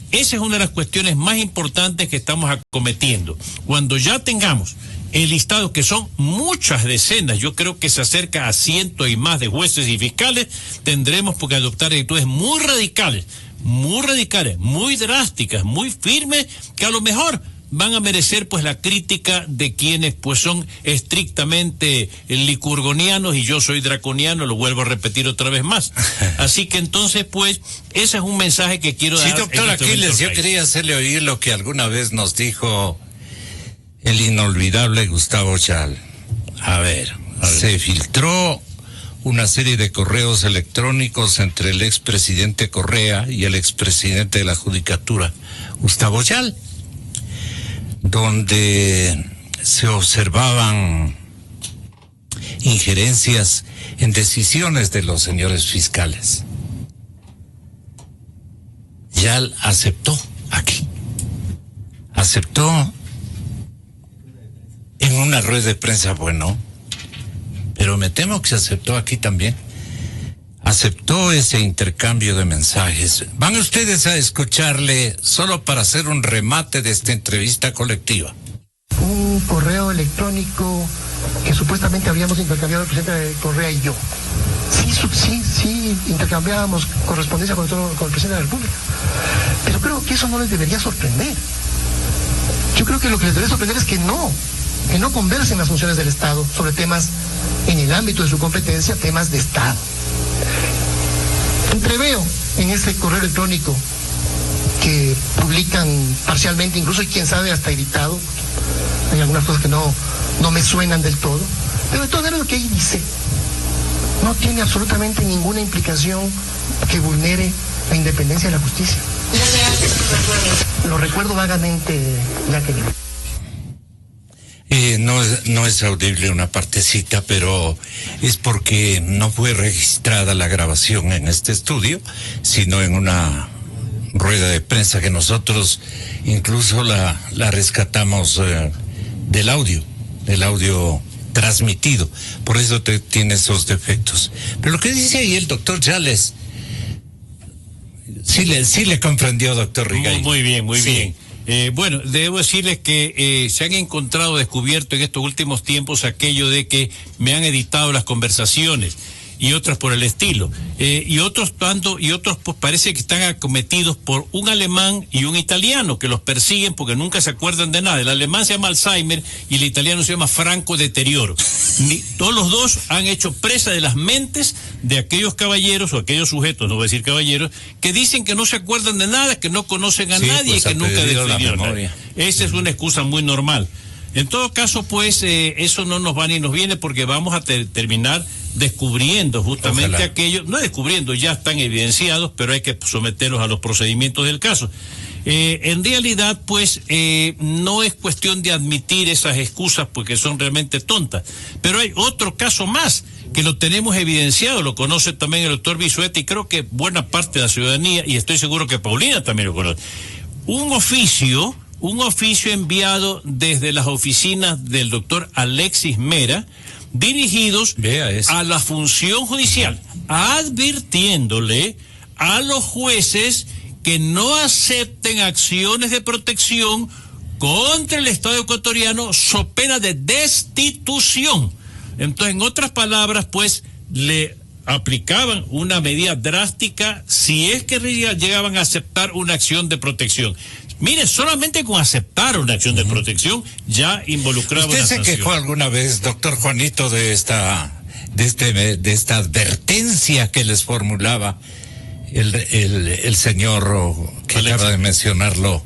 Esa es una de las cuestiones más importantes que estamos acometiendo. Cuando ya tengamos el listado, que son muchas decenas, yo creo que se acerca a 100 y más de jueces y fiscales, tendremos que adoptar actitudes muy radicales muy radicales, muy drásticas, muy firmes, que a lo mejor van a merecer pues la crítica de quienes pues son estrictamente licurgonianos, y yo soy draconiano, lo vuelvo a repetir otra vez más. Así que entonces pues ese es un mensaje que quiero dar. Sí, doctor Aquiles, yo quería hacerle oír lo que alguna vez nos dijo el inolvidable Gustavo Chal. A ver, se filtró una serie de correos electrónicos entre el expresidente Correa y el expresidente de la Judicatura, Gustavo Chal, donde se observaban injerencias en decisiones de los señores fiscales. Yal aceptó aquí. Aceptó en una rueda de prensa, bueno, pero me temo que se aceptó aquí también. Aceptó ese intercambio de mensajes. Van ustedes a escucharle solo para hacer un remate de esta entrevista colectiva. Un correo electrónico que supuestamente habíamos intercambiado el presidente Correa y yo. Sí, intercambiábamos correspondencia con el presidente de la República. Pero creo que eso no les debería sorprender. Yo creo que lo que les debería sorprender es que no conversen las funciones del Estado sobre temas en el ámbito de su competencia, temas de Estado. Entreveo en ese correo electrónico que publican parcialmente, incluso y quién sabe hasta editado, hay algunas cosas que no me suenan del todo, pero de todo lo que ahí dice no tiene absolutamente ninguna implicación que vulnere la independencia de la justicia. Lo recuerdo vagamente, Jacqueline. No es audible una partecita, pero es porque no fue registrada la grabación en este estudio, sino en una rueda de prensa que nosotros incluso la rescatamos del audio transmitido. Por eso tiene esos defectos. Pero lo que dice ahí el doctor Chales, sí le comprendió, doctor Rigay. Muy bien. Bueno, debo decirles que se han descubierto en estos últimos tiempos aquello de que me han editado las conversaciones y otras por el estilo, y otros pues parece que están acometidos por un alemán y un italiano que los persiguen porque nunca se acuerdan de nada. El alemán se llama Alzheimer y el italiano se llama Franco Deterioro. Todos los dos han hecho presa de las mentes de aquellos caballeros o aquellos sujetos, no voy a decir caballeros, que dicen que no se acuerdan de nada, que no conocen a nadie, pues, y que nunca definieron a nadie. Esa es una excusa muy normal. En todo caso, pues, eso no nos va ni nos viene, porque vamos a terminar descubriendo justamente aquello, no descubriendo, ya están evidenciados, pero hay que someterlos a los procedimientos del caso. En realidad, pues, no es cuestión de admitir esas excusas porque son realmente tontas, pero hay otro caso más que lo tenemos evidenciado, lo conoce también el doctor Bisuete y creo que buena parte de la ciudadanía, y estoy seguro que Paulina también lo conoce. Un oficio enviado desde las oficinas del doctor Alexis Mera, dirigidos a la función judicial, advirtiéndole a los jueces que no acepten acciones de protección contra el Estado ecuatoriano so pena de destitución. Entonces, en otras palabras, pues, le aplicaban una medida drástica si es que llegaban a aceptar una acción de protección. Mire, solamente con aceptar una acción de protección ya involucraba una sanción. ¿Usted se quejó alguna vez, doctor Juanito, de esta advertencia que les formulaba el señor que acaba de mencionarlo?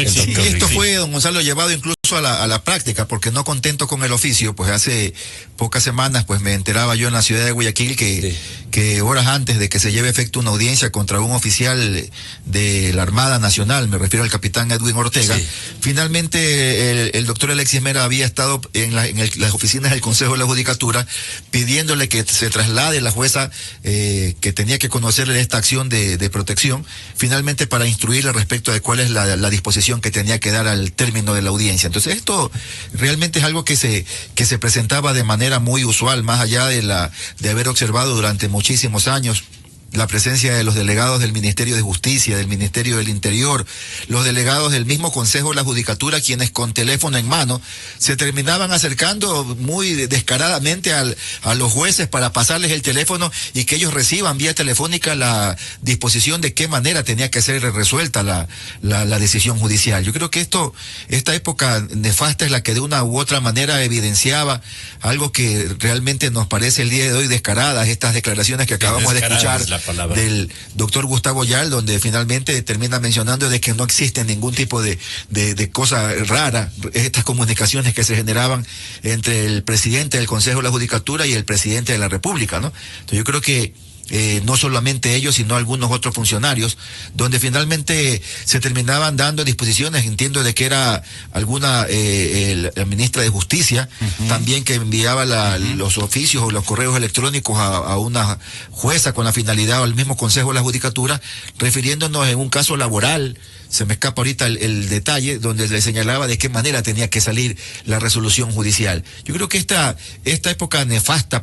Sí, esto fue, don Gonzalo, llevado incluso a la práctica, porque no contento con el oficio, pues hace pocas semanas pues me enteraba yo en la ciudad de Guayaquil que horas antes de que se lleve a efecto una audiencia contra un oficial de la Armada Nacional, me refiero al capitán Edwin Ortega, finalmente el doctor Alexis Mera había estado en las oficinas del Consejo de la Judicatura pidiéndole que se traslade la jueza que tenía que conocerle esta acción de protección, finalmente para instruirle respecto de cuál es la disposición que tenía que dar al término de la audiencia. Entonces esto realmente es algo que se presentaba de manera muy usual, más allá de haber observado durante muchísimos años la presencia de los delegados del Ministerio de Justicia, del Ministerio del Interior, los delegados del mismo Consejo de la Judicatura, quienes con teléfono en mano se terminaban acercando muy descaradamente a los jueces para pasarles el teléfono y que ellos reciban vía telefónica la disposición de qué manera tenía que ser resuelta la decisión judicial. Yo creo que esta época nefasta es la que de una u otra manera evidenciaba algo que realmente nos parece el día de hoy descaradas, estas declaraciones que acabamos de escuchar del doctor Gustavo Yal, donde finalmente termina mencionando de que no existe ningún tipo de cosa rara, estas comunicaciones que se generaban entre el presidente del Consejo de la Judicatura y el presidente de la República, ¿no? Entonces yo creo que no solamente ellos, sino algunos otros funcionarios, donde finalmente se terminaban dando disposiciones, entiendo de que era alguna la ministra de Justicia, también que enviaba los oficios o los correos electrónicos a una jueza con la finalidad, o al mismo Consejo de la Judicatura, refiriéndonos en un caso laboral, se me escapa ahorita el detalle, donde le señalaba de qué manera tenía que salir la resolución judicial. Yo creo que esta época nefasta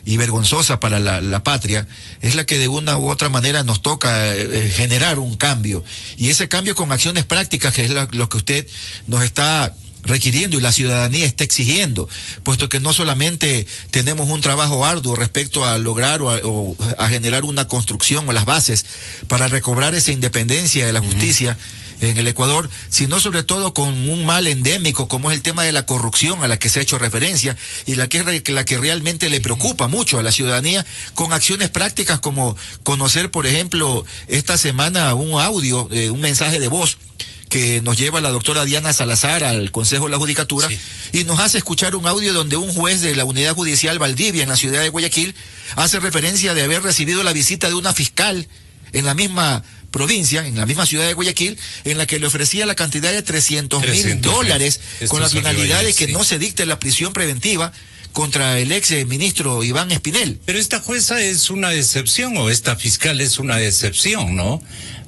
y vergonzosa para la patria es la que de una u otra manera nos toca generar un cambio. Y ese cambio con acciones prácticas, que es lo que usted nos está requiriendo y la ciudadanía está exigiendo, puesto que no solamente tenemos un trabajo arduo respecto a lograr o a generar una construcción o las bases para recobrar esa independencia de la justicia en el Ecuador, sino sobre todo con un mal endémico como es el tema de la corrupción a la que se ha hecho referencia y la que realmente le preocupa mucho a la ciudadanía, con acciones prácticas como conocer, por ejemplo, esta semana un audio, un mensaje de voz que nos lleva la doctora Diana Salazar al Consejo de la Judicatura, y nos hace escuchar un audio donde un juez de la Unidad Judicial Valdivia en la ciudad de Guayaquil hace referencia de haber recibido la visita de una fiscal en la misma provincia, en la misma ciudad de Guayaquil, en la que le ofrecía la cantidad de $300,000 con la finalidad de que no se dicte la prisión preventiva contra el ex ministro Iván Espinel. Pero esta jueza es una excepción, o esta fiscal es una excepción, ¿no?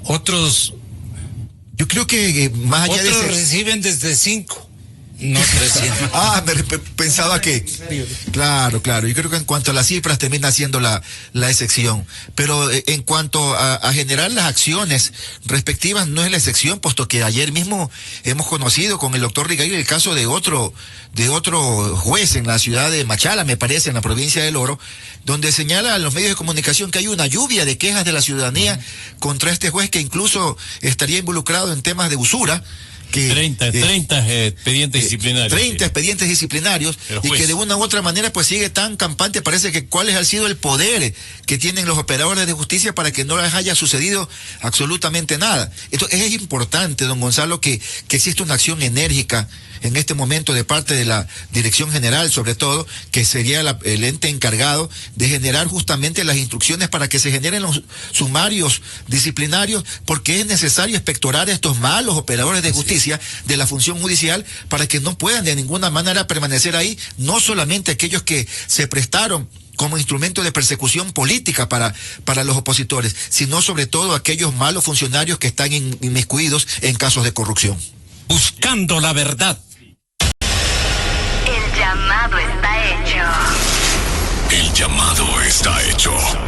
Otros... Yo creo que más allá de otros reciben desde 5, no 300. Pensaba que... Claro. Yo creo que en cuanto a las cifras termina siendo la excepción. Pero en cuanto a generar las acciones respectivas, no es la excepción, puesto que ayer mismo hemos conocido con el doctor Rigail el caso de otro juez en la ciudad de Machala, me parece, en la provincia del Oro, donde señala a los medios de comunicación que hay una lluvia de quejas de la ciudadanía contra este juez, que incluso estaría involucrado en temas de usura. 30 expedientes disciplinarios. 30 expedientes disciplinarios, y que de una u otra manera pues sigue tan campante. Parece que cuál ha sido el poder que tienen los operadores de justicia para que no les haya sucedido absolutamente nada. Entonces es importante, don Gonzalo, que exista una acción enérgica en este momento de parte de la Dirección General, sobre todo, que sería el ente encargado de generar justamente las instrucciones para que se generen los sumarios disciplinarios, porque es necesario expectorar a estos malos operadores de justicia de la función judicial para que no puedan de ninguna manera permanecer ahí, no solamente aquellos que se prestaron como instrumento de persecución política para los opositores, sino sobre todo aquellos malos funcionarios que están inmiscuidos en casos de corrupción. Buscando la verdad. El llamado está hecho. El llamado está hecho.